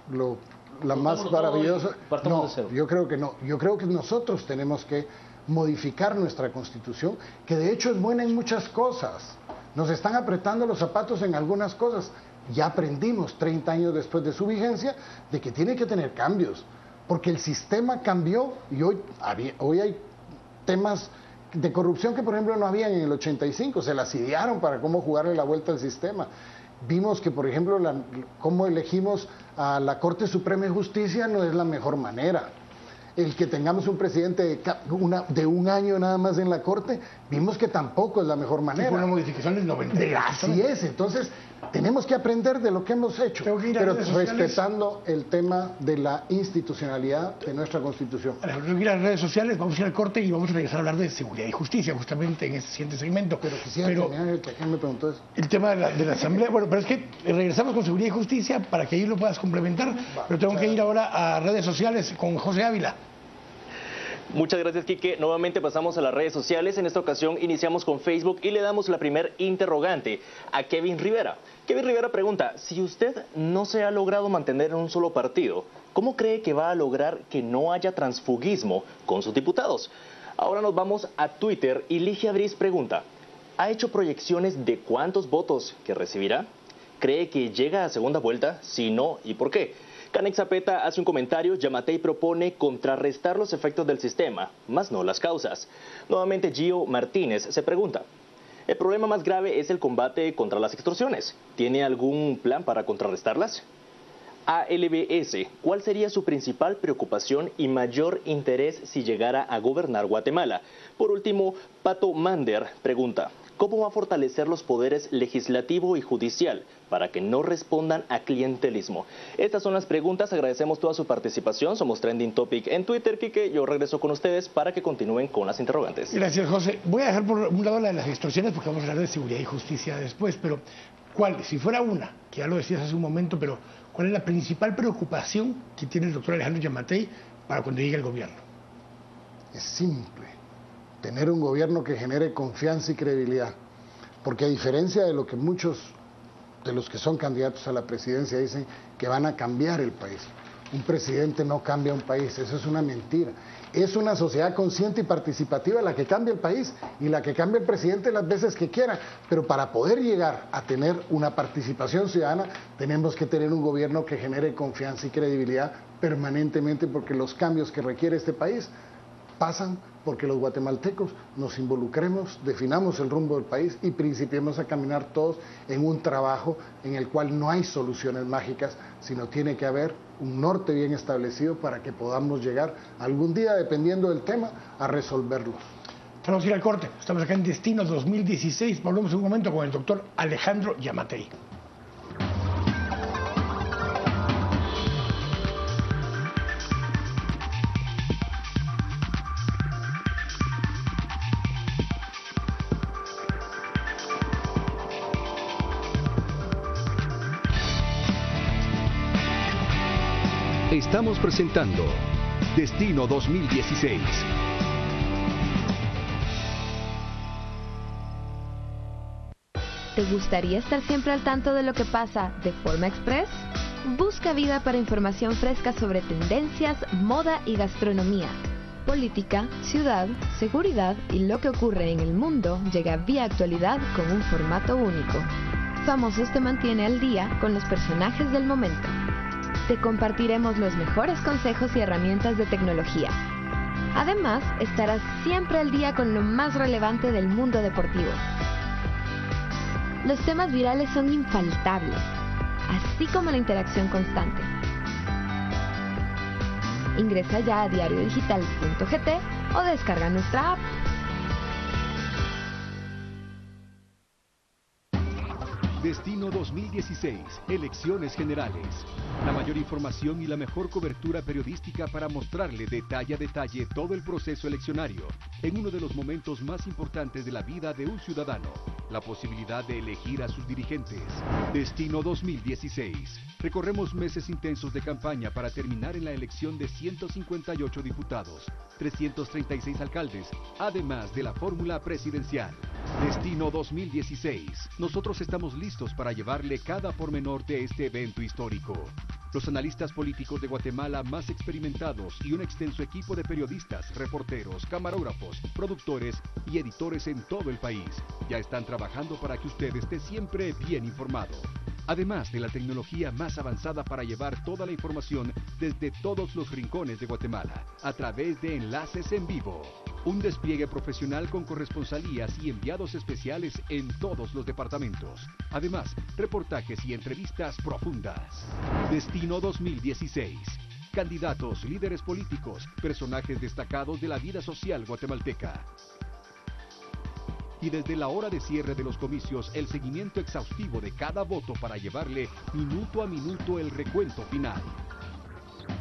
la más maravillosa. No, yo creo que no. Yo creo que nosotros tenemos que modificar nuestra Constitución, que de hecho es buena en muchas cosas. Nos están apretando los zapatos en algunas cosas. Ya aprendimos 30 años después de su vigencia de que tiene que tener cambios, porque el sistema cambió y hoy hay temas de corrupción que por ejemplo no habían en el 85, se las idearon para cómo jugarle la vuelta al sistema. Vimos que por ejemplo cómo elegimos a la Corte Suprema de Justicia no es la mejor manera. El que tengamos un presidente de un año nada más en la Corte, vimos que tampoco es la mejor manera. Fue una modificación del 90. Así es, entonces tenemos que aprender de lo que hemos hecho, pero respetando el tema de la institucionalidad de nuestra Constitución. Tengo que ir a las redes sociales, vamos a ir al corte y vamos a regresar a hablar de seguridad y justicia, justamente en ese siguiente segmento. Pero quisiera terminar que me preguntó eso. El tema de la Asamblea, bueno, pero es que regresamos con seguridad y justicia para que ahí lo puedas complementar, pero tengo que ir ahora a redes sociales con José Ávila. Muchas gracias, Quique. Nuevamente pasamos a las redes sociales. En esta ocasión iniciamos con Facebook y le damos la primer interrogante a Kevin Rivera. Kevin Rivera pregunta, si usted no se ha logrado mantener en un solo partido, ¿cómo cree que va a lograr que no haya transfugismo con sus diputados? Ahora nos vamos a Twitter y Ligia Briz pregunta, ¿ha hecho proyecciones de cuántos votos que recibirá? ¿Cree que llega a segunda vuelta? Si no, ¿y por qué? Canex Zapeta hace un comentario, Yamatei propone contrarrestar los efectos del sistema, más no las causas. Nuevamente Gio Martínez se pregunta, ¿el problema más grave es el combate contra las extorsiones? ¿Tiene algún plan para contrarrestarlas? ALBS, ¿cuál sería su principal preocupación y mayor interés si llegara a gobernar Guatemala? Por último, Pato Mander pregunta, ¿cómo va a fortalecer los poderes legislativo y judicial para que no respondan a clientelismo? Estas son las preguntas, agradecemos toda su participación, somos Trending Topic en Twitter, Quique, yo regreso con ustedes para que continúen con las interrogantes. Gracias, José. Voy a dejar por un lado la de las extorsiones porque vamos a hablar de seguridad y justicia después, pero ¿cuál? Si fuera una, que ya lo decías hace un momento, pero ¿cuál es la principal preocupación que tiene el doctor Alejandro Yamatei para cuando llegue al gobierno? Es simple, tener un gobierno que genere confianza y credibilidad, porque a diferencia de lo que muchos de los que son candidatos a la presidencia dicen que van a cambiar el país, un presidente no cambia un país, eso es una mentira. Es una sociedad consciente y participativa la que cambia el país y la que cambia el presidente las veces que quiera, pero para poder llegar a tener una participación ciudadana tenemos que tener un gobierno que genere confianza y credibilidad permanentemente, porque los cambios que requiere este país pasan porque los guatemaltecos nos involucremos, definamos el rumbo del país y principiemos a caminar todos en un trabajo en el cual no hay soluciones mágicas, sino tiene que haber un norte bien establecido para que podamos llegar algún día, dependiendo del tema, a resolverlos. Vamos a ir al corte, estamos acá en Destino 2016, volvemos un momento con el doctor Alejandro Yamatei. Estamos presentando Destino 2016. ¿Te gustaría estar siempre al tanto de lo que pasa de forma express? Busca Vida para información fresca sobre tendencias, moda y gastronomía. Política, ciudad, seguridad y lo que ocurre en el mundo llega vía actualidad con un formato único. Famosos te mantiene al día con los personajes del momento. Te compartiremos los mejores consejos y herramientas de tecnología. Además, estarás siempre al día con lo más relevante del mundo deportivo. Los temas virales son infaltables, así como la interacción constante. Ingresa ya a diariodigital.gt o descarga nuestra app. Destino 2016, elecciones generales. La mayor información y la mejor cobertura periodística para mostrarle detalle a detalle todo el proceso eleccionario en uno de los momentos más importantes de la vida de un ciudadano, la posibilidad de elegir a sus dirigentes. Destino 2016. Recorremos meses intensos de campaña para terminar en la elección de 158 diputados, 336 alcaldes, además de la fórmula presidencial. Destino 2016. Nosotros estamos listos para llevarle cada pormenor de este evento histórico. Los analistas políticos de Guatemala más experimentados y un extenso equipo de periodistas, reporteros, camarógrafos, productores y editores en todo el país ya están trabajando para que usted esté siempre bien informado. Además de la tecnología más avanzada para llevar toda la información desde todos los rincones de Guatemala, a través de enlaces en vivo. Un despliegue profesional con corresponsalías y enviados especiales en todos los departamentos. Además, reportajes y entrevistas profundas. Destino 2016. Candidatos, líderes políticos, personajes destacados de la vida social guatemalteca. Y desde la hora de cierre de los comicios, el seguimiento exhaustivo de cada voto para llevarle minuto a minuto el recuento final.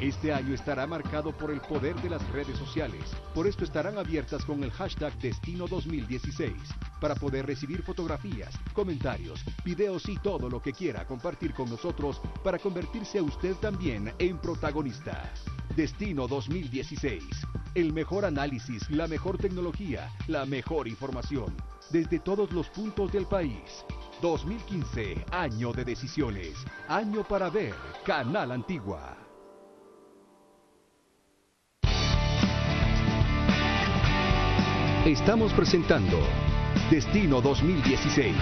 Este año estará marcado por el poder de las redes sociales. Por esto estarán abiertas con el hashtag Destino 2016 para poder recibir fotografías, comentarios, videos y todo lo que quiera compartir con nosotros para convertirse a usted también en protagonista. Destino 2016. El mejor análisis, la mejor tecnología, la mejor información. Desde todos los puntos del país. 2015, año de decisiones. Año para ver Canal Antigua. Estamos presentando Destino 2016.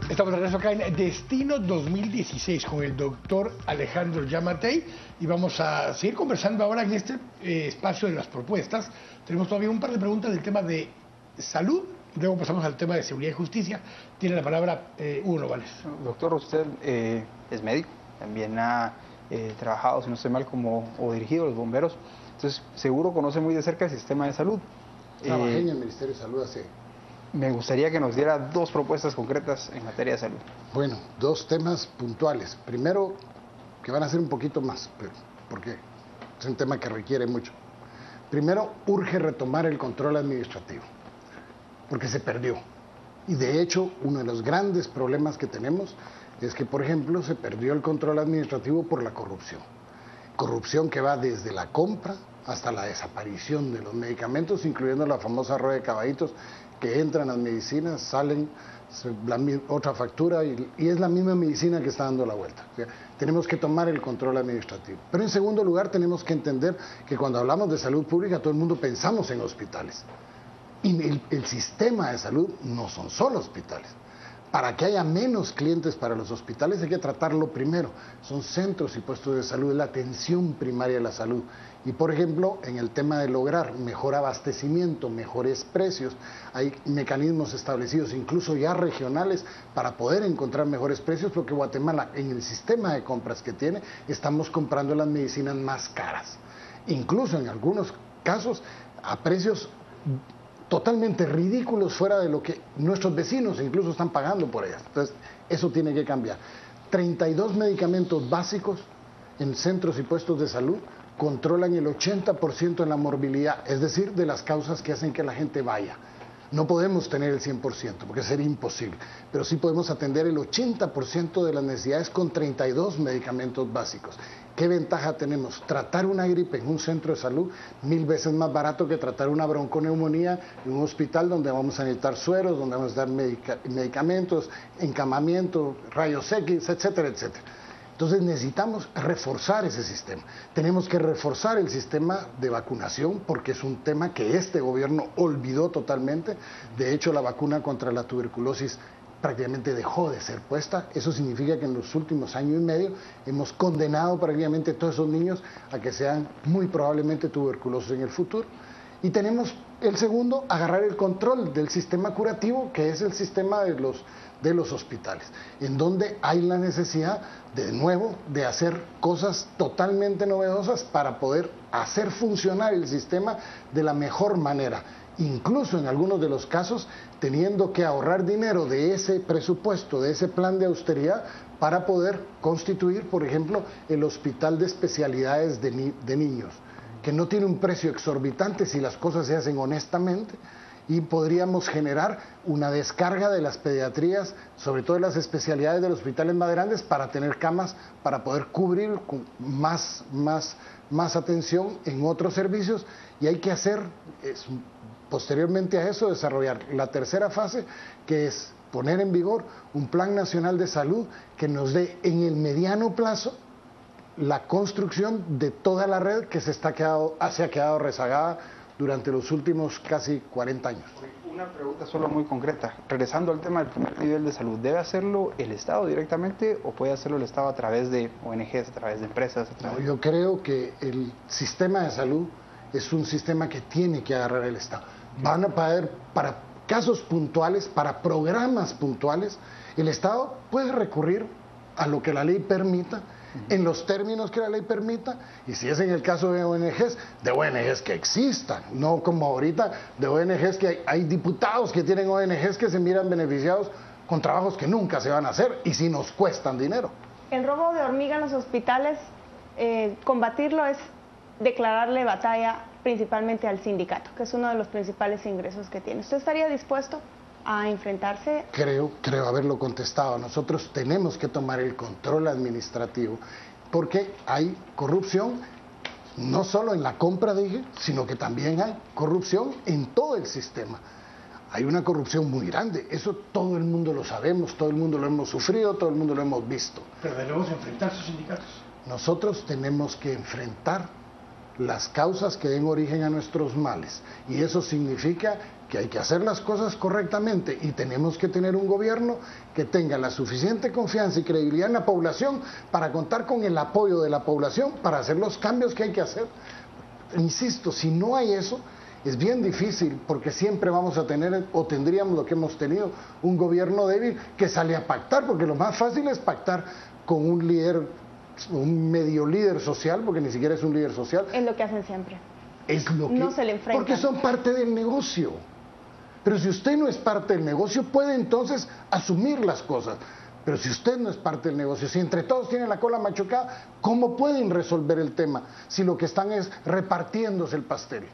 Estamos de regreso acá en Destino 2016 con el doctor Alejandro Giammattei y vamos a seguir conversando ahora en este espacio de las propuestas. Tenemos todavía un par de preguntas del tema de salud. Luego pasamos al tema de seguridad y justicia. Tiene la palabra Hugo Novales. Doctor, usted es médico, también ha trabajado, si no estoy mal, o dirigido a los bomberos. Entonces, seguro conoce muy de cerca el sistema de salud. Trabajé en el Ministerio de Salud hace... Me gustaría que nos diera dos propuestas concretas en materia de salud. Bueno, dos temas puntuales. Primero, que van a ser un poquito más, pero porque es un tema que requiere mucho. Primero, urge retomar el control administrativo, porque se perdió. Y de hecho, uno de los grandes problemas que tenemos es que, por ejemplo, se perdió el control administrativo por la corrupción. Corrupción que va desde la compra hasta la desaparición de los medicamentos, incluyendo la famosa rueda de caballitos, que entran las medicinas, salen, otra factura y es la misma medicina que está dando la vuelta. O sea, tenemos que tomar el control administrativo. Pero en segundo lugar tenemos que entender que cuando hablamos de salud pública todo el mundo pensamos en hospitales. Y el sistema de salud no son solo hospitales. Para que haya menos clientes para los hospitales hay que tratarlo primero. Son centros y puestos de salud, la atención primaria de la salud. Y por ejemplo, en el tema de lograr mejor abastecimiento, mejores precios, hay mecanismos establecidos, incluso ya regionales, para poder encontrar mejores precios, porque Guatemala, en el sistema de compras que tiene, estamos comprando las medicinas más caras. Incluso en algunos casos, a precios totalmente ridículos, fuera de lo que nuestros vecinos incluso están pagando por ellas. Entonces, eso tiene que cambiar. 32 medicamentos básicos en centros y puestos de salud controlan el 80% en la morbilidad, es decir, de las causas que hacen que la gente vaya. No podemos tener el 100% porque sería imposible, pero sí podemos atender el 80% de las necesidades con 32 medicamentos básicos. ¿Qué ventaja tenemos? Tratar una gripe en un centro de salud 1000 veces más barato que tratar una bronconeumonía en un hospital donde vamos a necesitar sueros, donde vamos a dar medicamentos, encamamiento, rayos X, etcétera, etcétera. Entonces necesitamos reforzar ese sistema. Tenemos que reforzar el sistema de vacunación porque es un tema que este gobierno olvidó totalmente. De hecho, la vacuna contra la tuberculosis prácticamente dejó de ser puesta. Eso significa que en los últimos año y medio hemos condenado prácticamente a todos esos niños a que sean muy probablemente tuberculosos en el futuro. Y tenemos el segundo, agarrar el control del sistema curativo, que es el sistema de los hospitales, en donde hay la necesidad, de nuevo, de hacer cosas totalmente novedosas para poder hacer funcionar el sistema de la mejor manera. Incluso en algunos de los casos, teniendo que ahorrar dinero de ese presupuesto, de ese plan de austeridad, para poder constituir, por ejemplo, el hospital de especialidades de niños, que no tiene un precio exorbitante si las cosas se hacen honestamente, y podríamos generar una descarga de las pediatrías, sobre todo de las especialidades de los hospitales más grandes, para tener camas, para poder cubrir con más atención en otros servicios, y hay que hacer, posteriormente a eso, desarrollar la tercera fase, que es poner en vigor un plan nacional de salud que nos dé en el mediano plazo la construcción de toda la red que se ha quedado rezagada durante los últimos casi 40 años. Una pregunta solo muy concreta. Regresando al tema del primer nivel de salud, ¿debe hacerlo el Estado directamente o puede hacerlo el Estado a través de ONGs, a través de empresas? No, yo creo que el sistema de salud es un sistema que tiene que agarrar el Estado. Van a poder, para casos puntuales, para programas puntuales, el Estado puede recurrir a lo que la ley permita, en los términos que la ley permita, y si es en el caso de ONGs que existan, no como ahorita de ONGs que hay diputados que tienen ONGs que se miran beneficiados con trabajos que nunca se van a hacer y si nos cuestan dinero. El robo de hormiga en los hospitales, combatirlo es declararle batalla principalmente al sindicato, que es uno de los principales ingresos que tiene. ¿Usted estaría dispuesto a enfrentarse? Creo haberlo contestado. Nosotros tenemos que tomar el control administrativo porque hay corrupción no solo en la compra de IGE, sino que también hay corrupción en todo el sistema. Hay una corrupción muy grande, eso todo el mundo lo sabemos, todo el mundo lo hemos sufrido, todo el mundo lo hemos visto. Pero debemos enfrentar sus sindicatos. Nosotros tenemos que enfrentar las causas que den origen a nuestros males, y eso significa que hay que hacer las cosas correctamente y tenemos que tener un gobierno que tenga la suficiente confianza y credibilidad en la población para contar con el apoyo de la población para hacer los cambios que hay que hacer. Insisto, si no hay eso, es bien difícil porque siempre vamos a tener, o tendríamos lo que hemos tenido, un gobierno débil que sale a pactar, porque lo más fácil es pactar con un líder, un medio líder social, porque ni siquiera es un líder social. Es lo que hacen siempre. Es lo que, no se le enfrentan. Porque son parte del negocio. Pero si usted no es parte del negocio, puede entonces asumir las cosas. Pero si usted no es parte del negocio, si entre todos tienen la cola machucada, ¿cómo pueden resolver el tema si lo que están es repartiéndose el pastel?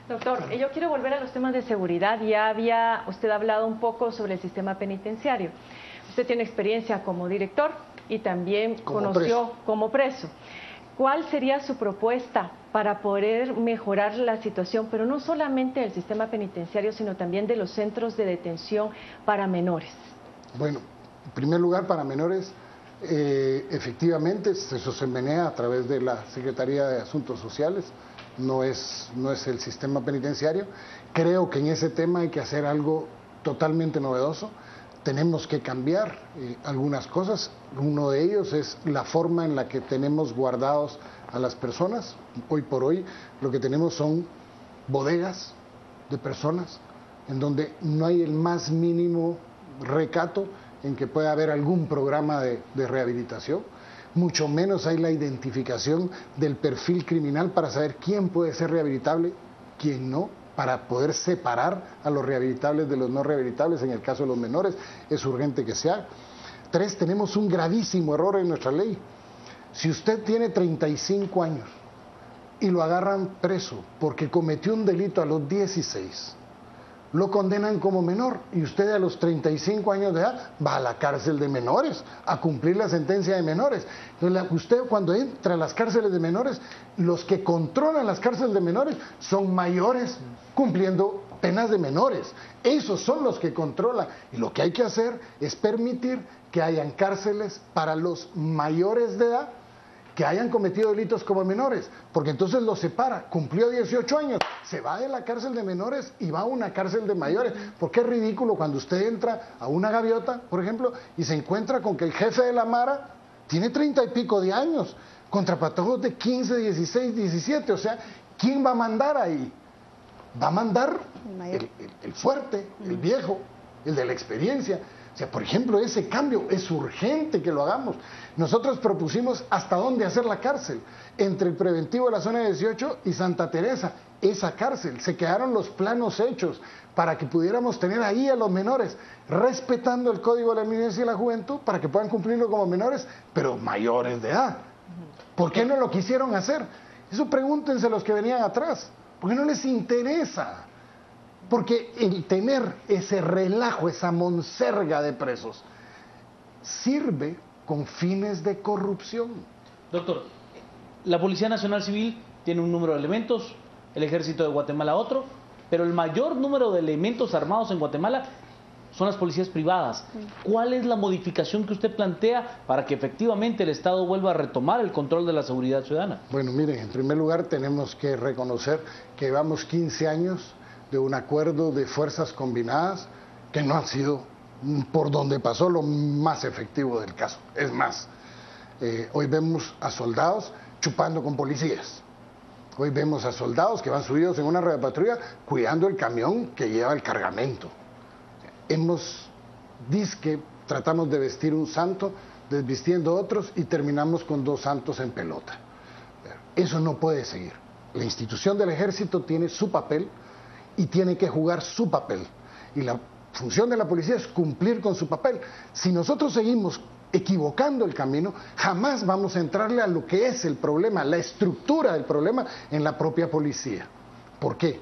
Doctor, yo quiero volver a los temas de seguridad. Ya había usted hablado un poco sobre el sistema penitenciario. Usted tiene experiencia como director y también conoció como preso. ¿Cuál sería su propuesta para poder mejorar la situación, pero no solamente del sistema penitenciario, sino también de los centros de detención para menores? Bueno, en primer lugar, para menores, efectivamente, eso se menea a través de la Secretaría de Asuntos Sociales, no es el sistema penitenciario. Creo que en ese tema hay que hacer algo totalmente novedoso. Tenemos que cambiar algunas cosas. Uno de ellos es la forma en la que tenemos guardados a las personas. Hoy por hoy lo que tenemos son bodegas de personas en donde no hay el más mínimo recato en que pueda haber algún programa de rehabilitación. Mucho menos hay la identificación del perfil criminal para saber quién puede ser rehabilitable, quién no, para poder separar a los rehabilitables de los no rehabilitables. En el caso de los menores es urgente que se haga. 3, tenemos un gravísimo error en nuestra ley. Si usted tiene 35 años y lo agarran preso porque cometió un delito a los 16. Lo condenan como menor y usted a los 35 años de edad va a la cárcel de menores a cumplir la sentencia de menores. Entonces, usted cuando entra a las cárceles de menores, los que controlan las cárceles de menores son mayores cumpliendo penas de menores. Esos son los que controlan y lo que hay que hacer es permitir que hayan cárceles para los mayores de edad que hayan cometido delitos como menores, porque entonces los separa, cumplió 18 años, se va de la cárcel de menores y va a una cárcel de mayores, porque es ridículo cuando usted entra a una gaviota, por ejemplo, y se encuentra con que el jefe de la Mara tiene 30 y pico de años, contra patojos de 15, 16, 17, o sea, ¿quién va a mandar ahí? Va a mandar el fuerte, el viejo, el de la experiencia. O sea, por ejemplo, ese cambio es urgente que lo hagamos. Nosotros propusimos hasta dónde hacer la cárcel, entre el preventivo de la zona 18 y Santa Teresa, esa cárcel. Se quedaron los planos hechos para que pudiéramos tener ahí a los menores, respetando el Código de la Niñez y la Juventud, para que puedan cumplirlo como menores, pero mayores de edad. ¿Por qué no lo quisieron hacer? Eso pregúntense los que venían atrás. ¿Por qué no les interesa? Porque el tener ese relajo, esa monserga de presos, sirve con fines de corrupción. Doctor, la Policía Nacional Civil tiene un número de elementos, el Ejército de Guatemala otro, pero el mayor número de elementos armados en Guatemala son las policías privadas. ¿Cuál es la modificación que usted plantea para que efectivamente el Estado vuelva a retomar el control de la seguridad ciudadana? Bueno, miren, en primer lugar tenemos que reconocer que llevamos 15 años de un acuerdo de fuerzas combinadas que no han sido, por donde pasó, lo más efectivo del caso. Es más, hoy vemos a soldados chupando con policías. Hoy vemos a soldados que van subidos en una rueda de patrulla cuidando el camión que lleva el cargamento. Tratamos de vestir un santo, desvistiendo otros y terminamos con dos santos en pelota. Eso no puede seguir. La institución del ejército tiene su papel y tiene que jugar su papel. Y la función de la policía es cumplir con su papel. Si nosotros seguimos equivocando el camino, jamás vamos a entrarle a lo que es el problema, la estructura del problema en la propia policía. ¿Por qué?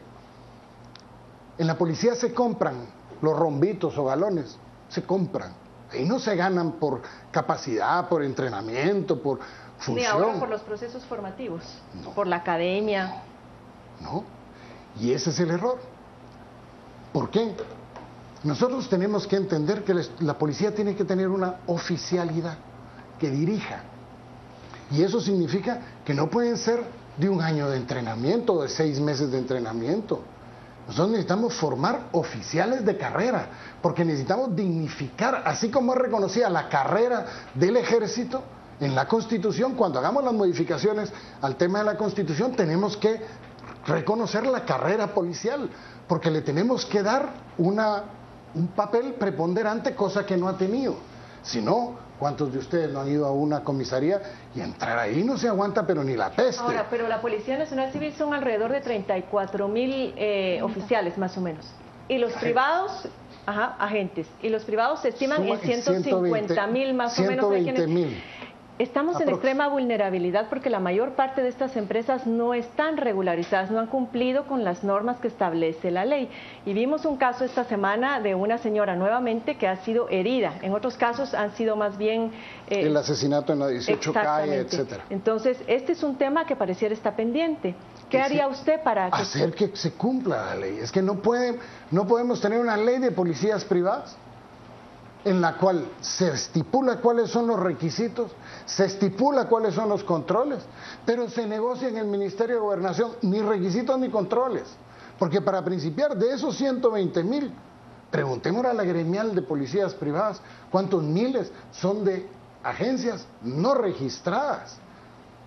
En la policía se compran los rombitos o galones, se compran. Ahí no se ganan por capacidad, por entrenamiento, por función. Ni ahora por los procesos formativos, no. Por la academia. No. Y ese es el error. ¿Por qué? Nosotros tenemos que entender que la policía tiene que tener una oficialidad que dirija. Y eso significa que no pueden ser de un año de entrenamiento o de 6 meses de entrenamiento. Nosotros necesitamos formar oficiales de carrera, porque necesitamos dignificar, así como es reconocida la carrera del ejército en la Constitución. Cuando hagamos las modificaciones al tema de la Constitución, tenemos que reconocer la carrera policial, porque le tenemos que dar un papel preponderante, cosa que no ha tenido. Si no, ¿cuántos de ustedes no han ido a una comisaría y entrar ahí no se aguanta pero ni la peste? Ahora, pero la Policía Nacional Civil son alrededor de 34,000 oficiales más o menos. Y los privados, agentes, y los privados se estiman en 150,000 más o menos. 120,000. Estamos en extrema vulnerabilidad porque la mayor parte de estas empresas no están regularizadas, no han cumplido con las normas que establece la ley. Y vimos un caso esta semana de una señora nuevamente que ha sido herida. En otros casos han sido más bien... el asesinato en la 18 calle, etcétera. Entonces, este es un tema que pareciera estar pendiente. ¿Qué haría usted para hacer que se cumpla la ley? Es que no podemos tener una ley de policías privadas en la cual se estipula cuáles son los requisitos, se estipula cuáles son los controles, pero se negocia en el Ministerio de Gobernación ni requisitos ni controles, porque para principiar de esos 120,000, preguntémosle a la gremial de policías privadas cuántos miles son de agencias no registradas.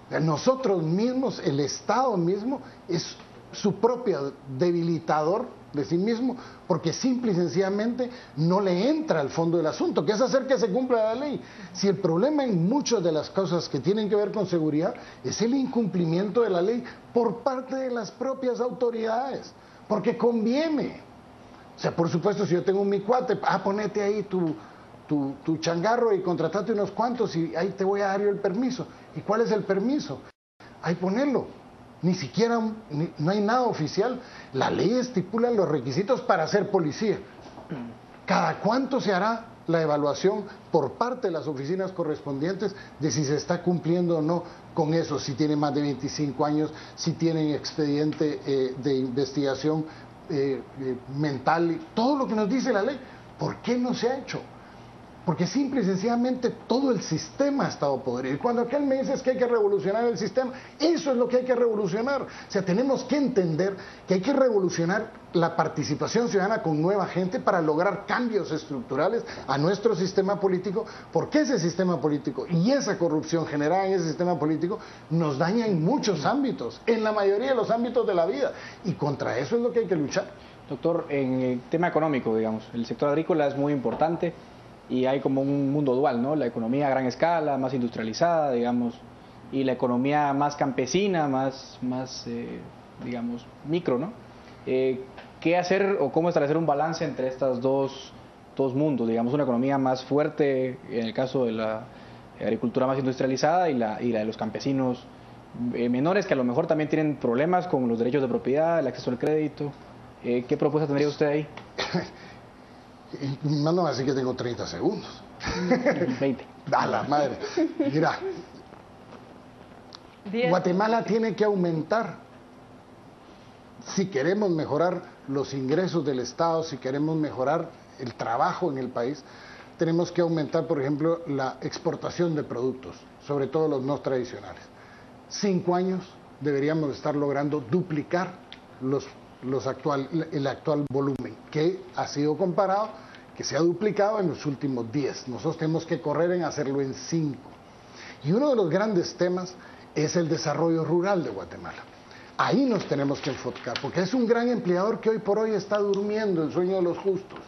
Nosotros mismos, el Estado mismo, es su propio debilitador de sí mismo, porque simple y sencillamente no le entra al fondo del asunto, que es hacer que se cumpla la ley. Si el problema en muchas de las cosas que tienen que ver con seguridad es el incumplimiento de la ley por parte de las propias autoridades, porque conviene. O sea, por supuesto, si yo tengo mi cuate, ponete ahí tu changarro y contratate unos cuantos y ahí te voy a dar yo el permiso. ¿Y cuál es el permiso? Ahí ponerlo. Ni siquiera, no hay nada oficial. La ley estipula los requisitos para ser policía. ¿Cada cuánto se hará la evaluación por parte de las oficinas correspondientes de si se está cumpliendo o no con eso? Si tiene más de 25 años, si tienen expediente de investigación mental, todo lo que nos dice la ley. ¿Por qué no se ha hecho? Porque simple y sencillamente todo el sistema ha estado podrido. Y cuando aquel me dice es que hay que revolucionar el sistema, eso es lo que hay que revolucionar. O sea, tenemos que entender que hay que revolucionar la participación ciudadana con nueva gente para lograr cambios estructurales a nuestro sistema político, porque ese sistema político y esa corrupción generada en ese sistema político nos daña en muchos ámbitos, en la mayoría de los ámbitos de la vida. Y contra eso es lo que hay que luchar. Doctor, en el tema económico, digamos, el sector agrícola es muy importante. Y hay como un mundo dual, ¿no? La economía a gran escala, más industrializada, digamos, y la economía más campesina, más digamos, micro, ¿no? ¿Qué hacer o cómo establecer un balance entre estos dos mundos? Digamos, una economía más fuerte, en el caso de la agricultura más industrializada, y la de los campesinos menores, que a lo mejor también tienen problemas con los derechos de propiedad, el acceso al crédito. ¿Qué propuesta tendría usted ahí? No, no, así que tengo 30 segundos. 20. A la madre. Mira, Guatemala tiene que aumentar. Si queremos mejorar los ingresos del Estado, si queremos mejorar el trabajo en el país, tenemos que aumentar, por ejemplo, la exportación de productos, sobre todo los no tradicionales. 5 años deberíamos estar logrando duplicar el actual volumen, que ha sido comparado, que se ha duplicado en los últimos 10. Nosotros tenemos que correr en hacerlo en 5. Y uno de los grandes temas es el desarrollo rural de Guatemala. Ahí nos tenemos que enfocar, porque es un gran empleador que hoy por hoy está durmiendo el sueño de los justos.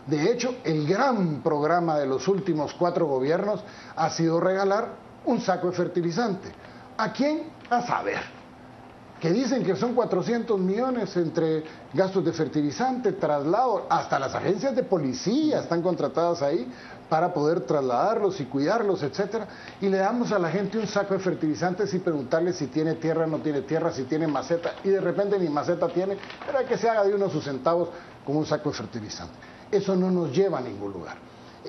De hecho, el gran programa de los últimos 4 gobiernos ha sido regalar un saco de fertilizante. ¿A quién? A saber. Que dicen que son 400 millones entre gastos de fertilizante, traslado, hasta las agencias de policía están contratadas ahí para poder trasladarlos y cuidarlos, etcétera, y le damos a la gente un saco de fertilizantes sin preguntarle si tiene tierra o no tiene tierra, si tiene maceta, y de repente ni maceta tiene, pero hay que se haga de unos sus centavos con un saco de fertilizante. Eso no nos lleva a ningún lugar.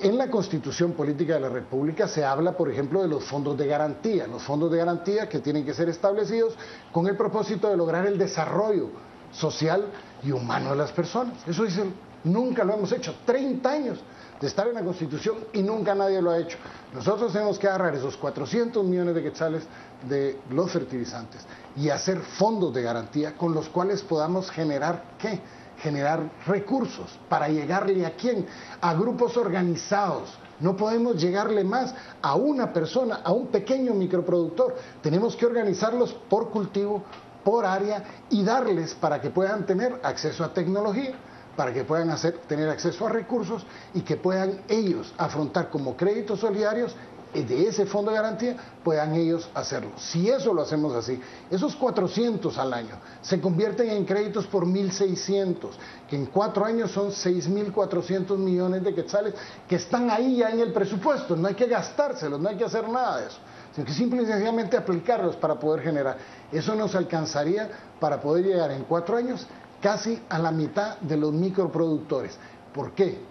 En la Constitución Política de la República se habla, por ejemplo, de los fondos de garantía que tienen que ser establecidos con el propósito de lograr el desarrollo social y humano de las personas. Eso dicen, nunca lo hemos hecho, 30 años de estar en la Constitución y nunca nadie lo ha hecho. Nosotros tenemos que agarrar esos 400 millones de quetzales de los fertilizantes y hacer fondos de garantía con los cuales podamos generar, ¿qué? Generar recursos para llegarle a quién, a grupos organizados. No podemos llegarle más a una persona, a un pequeño microproductor. Tenemos que organizarlos por cultivo, por área y darles para que puedan tener acceso a tecnología, para que puedan tener acceso a recursos y que puedan ellos afrontar como créditos solidarios de ese fondo de garantía, puedan ellos hacerlo. Si eso lo hacemos así, esos 400 al año se convierten en créditos por 1.600, que en 4 años son 6.400 millones de quetzales que están ahí ya en el presupuesto. No hay que gastárselos, no hay que hacer nada de eso, sino que simple y sencillamente aplicarlos para poder generar. Eso nos alcanzaría para poder llegar en 4 años casi a la mitad de los microproductores. ¿Por qué?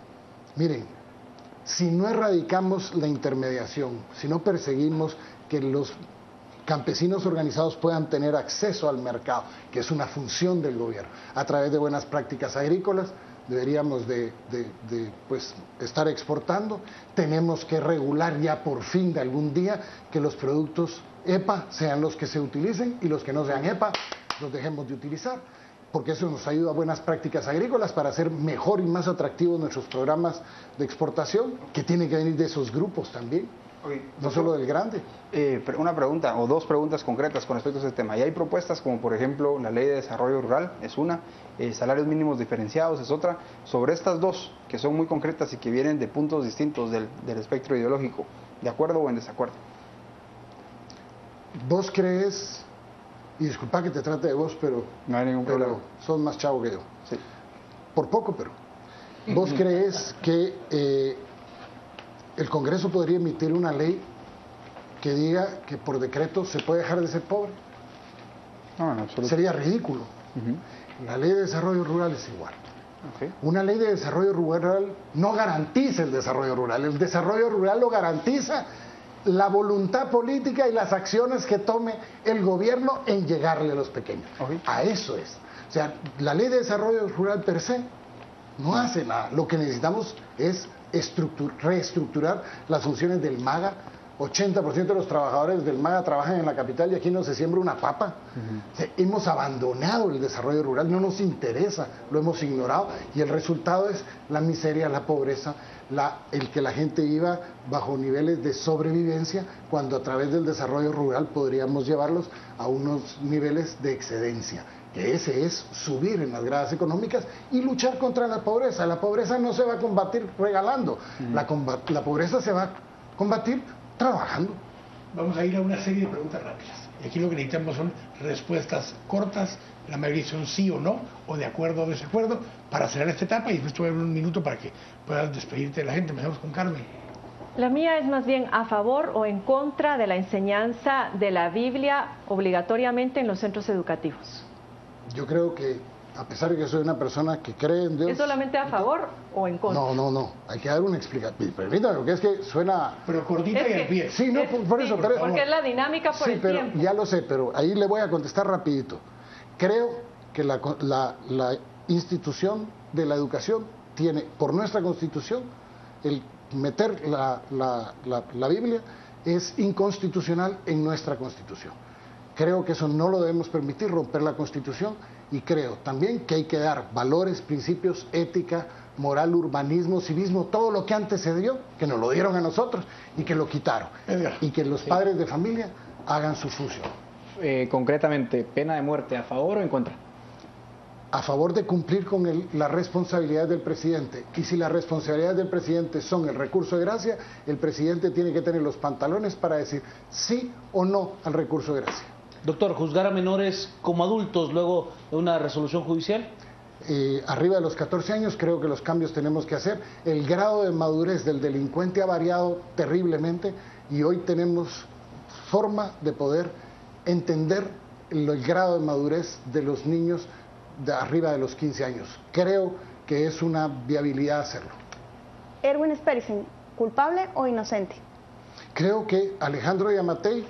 Miren, si no erradicamos la intermediación, si no perseguimos que los campesinos organizados puedan tener acceso al mercado, que es una función del gobierno, a través de buenas prácticas agrícolas, deberíamos pues, estar exportando. Tenemos que regular ya por fin de algún día que los productos EPA sean los que se utilicen y los que no sean EPA los dejemos de utilizar, porque eso nos ayuda a buenas prácticas agrícolas para hacer mejor y más atractivos nuestros programas de exportación, que tienen que venir de esos grupos también, no solo del grande. Una pregunta o 2 preguntas concretas con respecto a este tema. Y hay propuestas como, por ejemplo, la Ley de Desarrollo Rural, es una, salarios mínimos diferenciados es otra. Sobre estas 2, que son muy concretas y que vienen de puntos distintos del espectro ideológico, ¿de acuerdo o en desacuerdo? ¿Vos crees... Y disculpa que te trate de vos, pero, no hay ningún problema. Sos más chavo que yo. Sí. Por poco, pero. ¿Vos crees que el Congreso podría emitir una ley que diga que por decreto se puede dejar de ser pobre? No, en absoluto. Sería ridículo. La ley de desarrollo rural es igual. Una ley de desarrollo rural no garantiza el desarrollo rural. El desarrollo rural lo garantiza la voluntad política y las acciones que tome el gobierno en llegarle a los pequeños. A eso es. O sea, la ley de desarrollo rural per se no hace nada. Lo que necesitamos es reestructurar las funciones del MAGA. 80% de los trabajadores del MAGA trabajan en la capital y aquí no se siembra una papa. O sea, hemos abandonado el desarrollo rural, no nos interesa, lo hemos ignorado y el resultado es la miseria, la pobreza, el que la gente viva bajo niveles de sobrevivencia, cuando a través del desarrollo rural podríamos llevarlos a unos niveles de excedencia. Que ese es subir en las gradas económicas y luchar contra la pobreza. La pobreza no se va a combatir regalando, la pobreza se va a combatir trabajando. Vamos a ir a una serie de preguntas rápidas. Y aquí lo que necesitamos son respuestas cortas, la mayoría son sí o no, o de acuerdo o desacuerdo, para cerrar esta etapa y después te voy a dar un minuto para que puedas despedirte de la gente. Empezamos con Carmen. La mía es más bien a favor o en contra de la enseñanza de la Biblia obligatoriamente en los centros educativos. Yo creo que, a pesar de que soy una persona que cree en Dios... ¿Es solamente a favor o en contra? No. Hay que dar una explicación. Permítame, porque es que suena... Pero cortita y al pie. Sí, no, por eso. Pero, porque es la dinámica por el pero tiempo. Ya lo sé, pero ahí le voy a contestar rapidito. Creo que la institución de la educación tiene, por nuestra Constitución, el meter la Biblia es inconstitucional en nuestra Constitución. Creo que eso no lo debemos permitir, romper la Constitución, y creo también que hay que dar valores, principios, ética, moral, urbanismo, civismo, todo lo que antes se dio, que nos lo dieron a nosotros y que lo quitaron. Y que los padres de familia hagan su función. Concretamente, ¿pena de muerte a favor o en contra? A favor de cumplir con las responsabilidades del presidente. Y si las responsabilidades del presidente son el recurso de gracia, el presidente tiene que tener los pantalones para decir sí o no al recurso de gracia. Doctor, ¿juzgar a menores como adultos luego de una resolución judicial? Arriba de los 14 años creo que los cambios tenemos que hacer. El grado de madurez del delincuente ha variado terriblemente y hoy tenemos forma de poder entender el grado de madurez de los niños de arriba de los 15 años. Creo que es una viabilidad hacerlo. Erwin Spersen, ¿culpable o inocente? Creo que Alejandro Yamatei,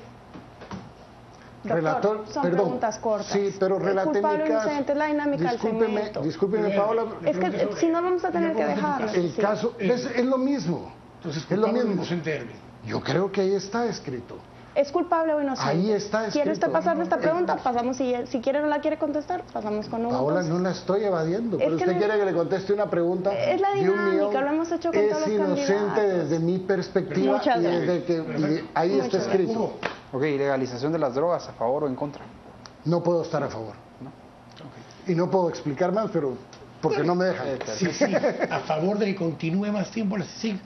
relator, son preguntas cortas. Sí, pero relate mi caso. Es la dinámica del segmento. Discúlpeme, Paola. Es que si no vamos a tener que dejarlo. El caso es lo mismo. Entonces, es lo mismo. Inocente. Yo creo que ahí está escrito. ¿Es culpable o inocente? Ahí está escrito. ¿Quiere usted pasar de esta pregunta? Pasamos, si quiere no la quiere contestar, pasamos con uno. Paola, no la estoy evadiendo, pero usted quiere que le conteste una pregunta. Es la dinámica, lo hemos hecho con todos los candidatos. Es inocente desde mi perspectiva y desde que ahí está escrito. Ok, legalización de las drogas, ¿a favor o en contra? No puedo estar a favor. ¿No? Okay. Y no puedo explicar más, pero porque no me dejan. Sí, a favor de que continúe más tiempo la CICIG.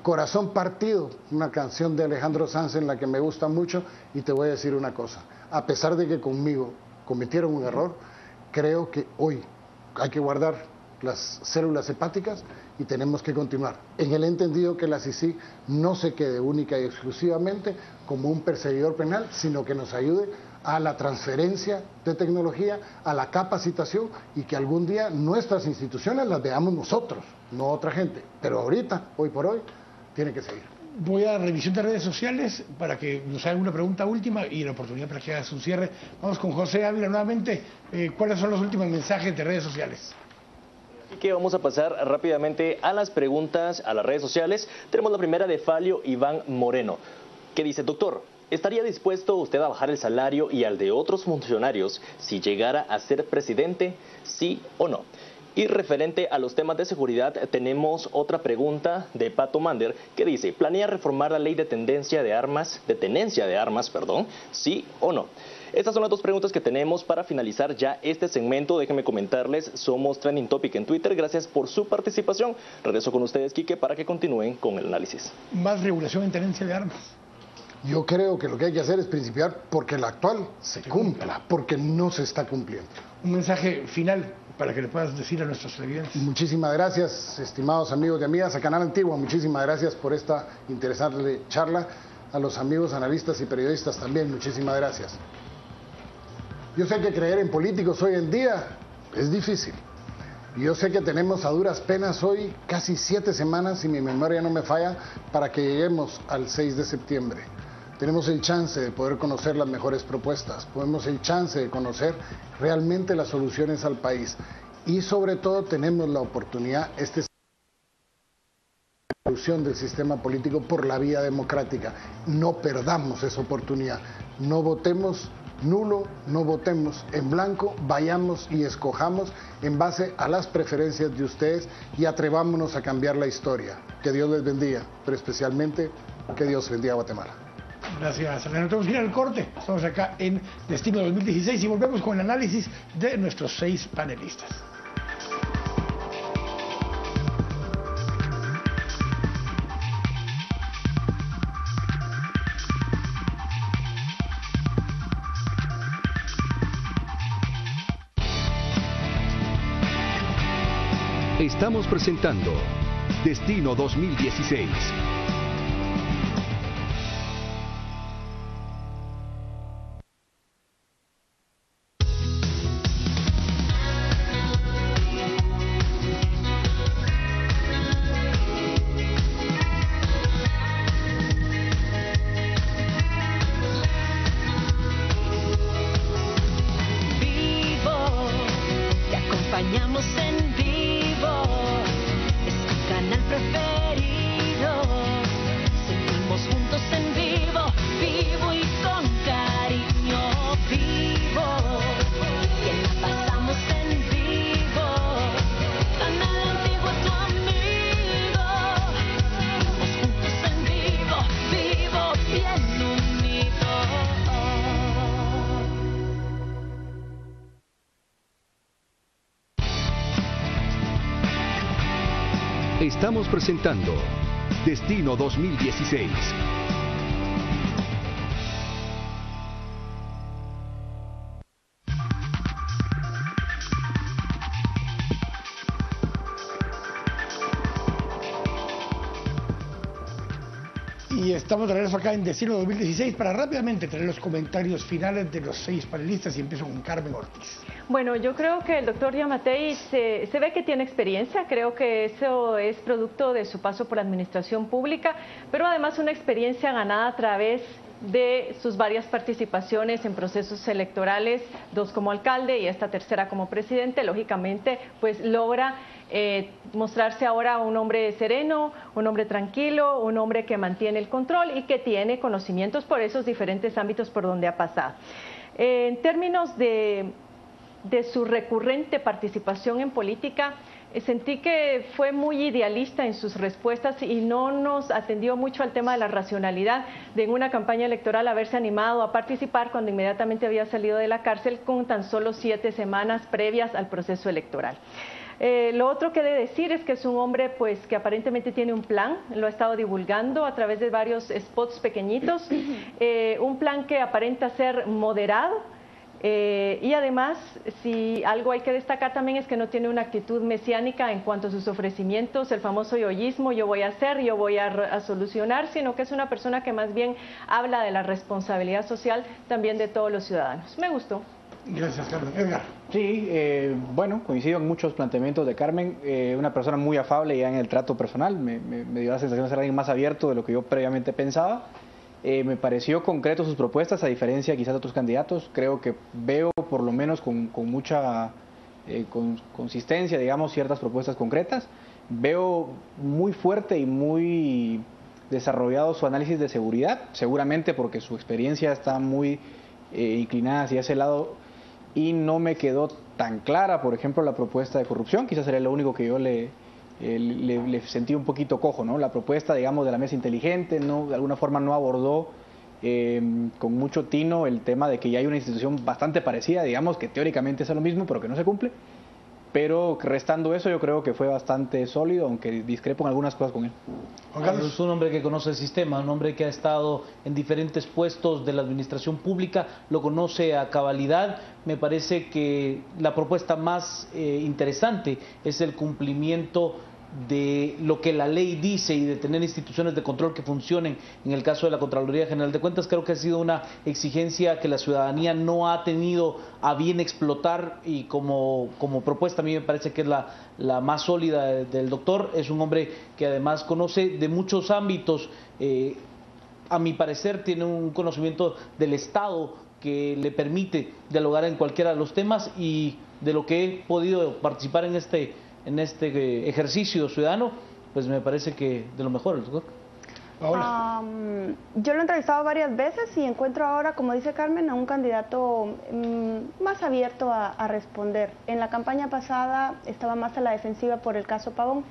Corazón partido, una canción de Alejandro Sanz en la que me gusta mucho, y te voy a decir una cosa, a pesar de que conmigo cometieron un error, creo que hoy hay que guardar las células hepáticas y tenemos que continuar, en el entendido que la CICIG no se quede única y exclusivamente como un perseguidor penal, sino que nos ayude a la transferencia de tecnología, a la capacitación, y que algún día nuestras instituciones las veamos nosotros, no otra gente, pero ahorita, hoy por hoy, tiene que seguir. Voy a la revisión de redes sociales para que nos hagan una pregunta última y la oportunidad para que haga su cierre. Vamos con José Ávila nuevamente. ¿Cuáles son los últimos mensajes de redes sociales? Así que vamos a pasar rápidamente a las preguntas a las redes sociales. Tenemos la primera de Falio Iván Moreno, que dice: doctor, ¿estaría dispuesto usted a bajar el salario y al de otros funcionarios si llegara a ser presidente? ¿Sí o no? Y referente a los temas de seguridad, tenemos otra pregunta de Pato Mander que dice: ¿planea reformar la ley de tenencia de armas, sí o no? Estas son las dos preguntas que tenemos para finalizar ya este segmento. Déjenme comentarles, somos Trending Topic en Twitter. Gracias por su participación. Regreso con ustedes, Quique, para que continúen con el análisis. Más regulación en tenencia de armas. Yo creo que lo que hay que hacer es principiar porque la actual se cumpla, porque no se está cumpliendo. Un mensaje final para que le puedas decir a nuestros televidentes. Muchísimas gracias, estimados amigos y amigas, a Canal Antigua, muchísimas gracias por esta interesante charla. A los amigos analistas y periodistas también, muchísimas gracias. Yo sé que creer en políticos hoy en día es difícil. Y yo sé que tenemos a duras penas hoy casi 7 semanas, si mi memoria no me falla, para que lleguemos al 6 de septiembre. Tenemos el chance de poder conocer las mejores propuestas, tenemos el chance de conocer realmente las soluciones al país. Y sobre todo tenemos la oportunidad, la evolución del sistema político por la vía democrática. No perdamos esa oportunidad, no votemos nulo, no votemos en blanco, vayamos y escojamos en base a las preferencias de ustedes y atrevámonos a cambiar la historia. Que Dios les bendiga, pero especialmente que Dios bendiga a Guatemala. Gracias, Alejandro. Tenemos que ir al corte. Estamos acá en Destino 2016 y volvemos con el análisis de nuestros 6 panelistas. Estamos presentando Destino 2016. Estamos presentando Destino 2016. Y estamos de regreso acá en Destino 2016 para rápidamente tener los comentarios finales de los 6 panelistas y empiezo con Carmen Ortiz. Bueno, yo creo que el doctor Giammattei se ve que tiene experiencia, creo que eso es producto de su paso por la administración pública, pero además una experiencia ganada a través de sus varias participaciones en procesos electorales, 2 como alcalde y esta tercera como presidente. Lógicamente, pues logra mostrarse ahora un hombre sereno, un hombre tranquilo, un hombre que mantiene el control y que tiene conocimientos por esos diferentes ámbitos por donde ha pasado. En términos de su recurrente participación en política, sentí que fue muy idealista en sus respuestas y no nos atendió mucho al tema de la racionalidad de en una campaña electoral haberse animado a participar cuando inmediatamente había salido de la cárcel con tan solo 7 semanas previas al proceso electoral. Lo otro que he de decir es que es un hombre pues que aparentemente tiene un plan, lo ha estado divulgando a través de varios spots pequeñitos, un plan que aparenta ser moderado. Y además, si algo hay que destacar también es que no tiene una actitud mesiánica en cuanto a sus ofrecimientos, el famoso yoísmo, yo voy a hacer, yo voy a solucionar, sino que es una persona que más bien habla de la responsabilidad social también de todos los ciudadanos. Me gustó. Gracias, Carmen. Edgar. Sí, bueno, coincido en muchos planteamientos de Carmen, una persona muy afable ya en el trato personal, me dio la sensación de ser alguien más abierto de lo que yo previamente pensaba. Me pareció concreto sus propuestas, a diferencia quizás de otros candidatos. Creo que veo por lo menos con mucha consistencia, digamos, ciertas propuestas concretas. Veo muy fuerte y muy desarrollado su análisis de seguridad, seguramente porque su experiencia está muy inclinada hacia ese lado y no me quedó tan clara, por ejemplo, la propuesta de corrupción. Quizás sería lo único que yo le sentí un poquito cojo, ¿no? La propuesta, digamos, de la mesa inteligente, no, de alguna forma no abordó con mucho tino el tema de que ya hay una institución bastante parecida, digamos, que teóricamente es lo mismo, pero que no se cumple. Pero restando eso, yo creo que fue bastante sólido, aunque discrepo en algunas cosas con él. Es un hombre que conoce el sistema, un hombre que ha estado en diferentes puestos de la administración pública, lo conoce a cabalidad. Me parece que la propuesta más interesante es el cumplimiento de lo que la ley dice y de tener instituciones de control que funcionen. En el caso de la Contraloría General de Cuentas, creo que ha sido una exigencia que la ciudadanía no ha tenido a bien explotar, y como propuesta a mí me parece que es la más sólida del doctor. Es un hombre que además conoce de muchos ámbitos, a mi parecer tiene un conocimiento del Estado que le permite dialogar en cualquiera de los temas, y de lo que he podido participar en este ejercicio ciudadano, pues me parece que de lo mejor, el doctor. Yo lo he entrevistado varias veces y encuentro ahora, como dice Carmen, a un candidato más abierto a responder. En la campaña pasada estaba más a la defensiva por el caso Pavón,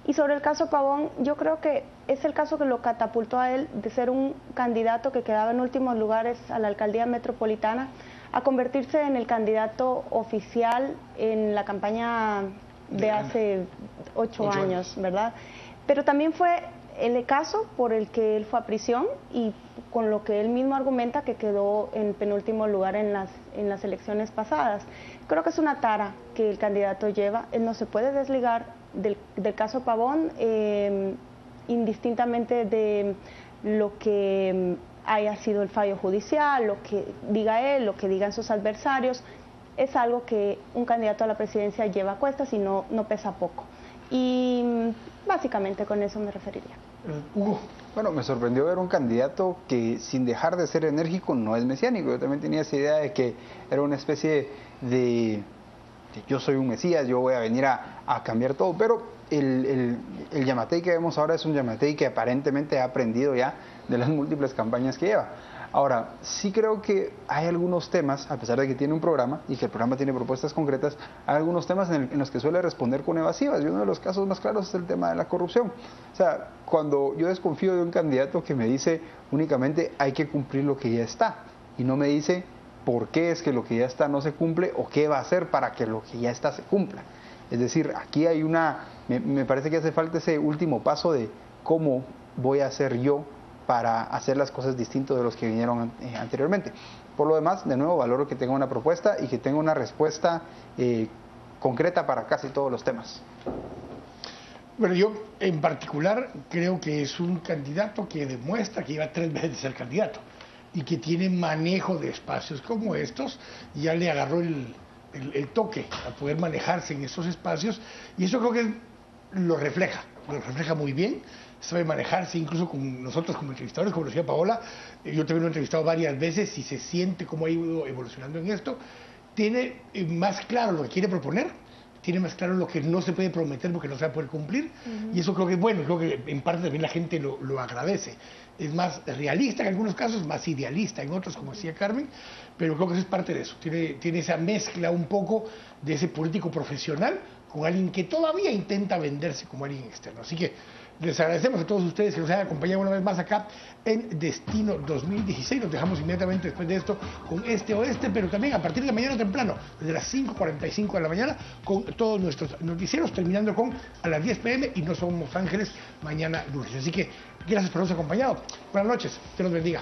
y sobre el caso Pavón yo creo que es el caso que lo catapultó a él de ser un candidato que quedaba en últimos lugares a la alcaldía metropolitana a convertirse en el candidato oficial en la campaña de hace 8 años, ¿verdad? Pero también fue el caso por el que él fue a prisión, y con lo que él mismo argumenta que quedó en penúltimo lugar en las elecciones pasadas. Creo que es una tara que el candidato lleva. Él no se puede desligar del caso Pavón, indistintamente de lo que haya sido el fallo judicial, lo que diga él, lo que digan sus adversarios. Es algo que un candidato a la presidencia lleva a cuestas y no pesa poco. Y básicamente con eso me referiría. Hugo. Bueno, me sorprendió ver un candidato que, sin dejar de ser enérgico, no es mesiánico. Yo también tenía esa idea de que era una especie de yo soy un mesías, yo voy a venir a cambiar todo. Pero el Yamatei que vemos ahora es un Yamatei que aparentemente ha aprendido ya de las múltiples campañas que lleva. Ahora, sí creo que hay algunos temas, a pesar de que tiene un programa y que el programa tiene propuestas concretas, hay algunos temas en los que suele responder con evasivas, y uno de los casos más claros es el tema de la corrupción. O sea, cuando yo desconfío de un candidato que me dice únicamente hay que cumplir lo que ya está, y no me dice por qué es que lo que ya está no se cumple o qué va a hacer para que lo que ya está se cumpla. Es decir, aquí hay me parece que hace falta ese último paso de cómo voy a hacer yo para hacer las cosas distintas de los que vinieron anteriormente. Por lo demás, de nuevo, valoro que tenga una propuesta y que tenga una respuesta concreta para casi todos los temas. Bueno, yo en particular creo que es un candidato que demuestra que lleva 3 veces de ser candidato y que tiene manejo de espacios como estos. Ya le agarró el toque a poder manejarse en esos espacios, y eso creo que lo refleja muy bien. Sabe manejarse incluso con nosotros como entrevistadores, como decía Paola. Yo también lo he entrevistado varias veces y se siente cómo ha ido evolucionando en esto. Tiene más claro lo que quiere proponer, tiene más claro lo que no se puede prometer porque no se va a poder cumplir, y eso creo que es bueno, creo que en parte también la gente lo agradece. Es más realista en algunos casos, más idealista en otros, como decía Carmen, pero creo que eso es parte de eso. Tiene esa mezcla un poco de ese político profesional con alguien que todavía intenta venderse como alguien externo. Así que les agradecemos a todos ustedes que nos hayan acompañado una vez más acá en Destino 2016. Nos dejamos inmediatamente después de esto con Este Oeste, pero también a partir de mañana temprano, desde las 5:45 de la mañana, con todos nuestros noticieros, terminando con a las 10 p.m. y No Somos Ángeles mañana lunes. Así que gracias por habernos acompañado. Buenas noches, Dios los bendiga.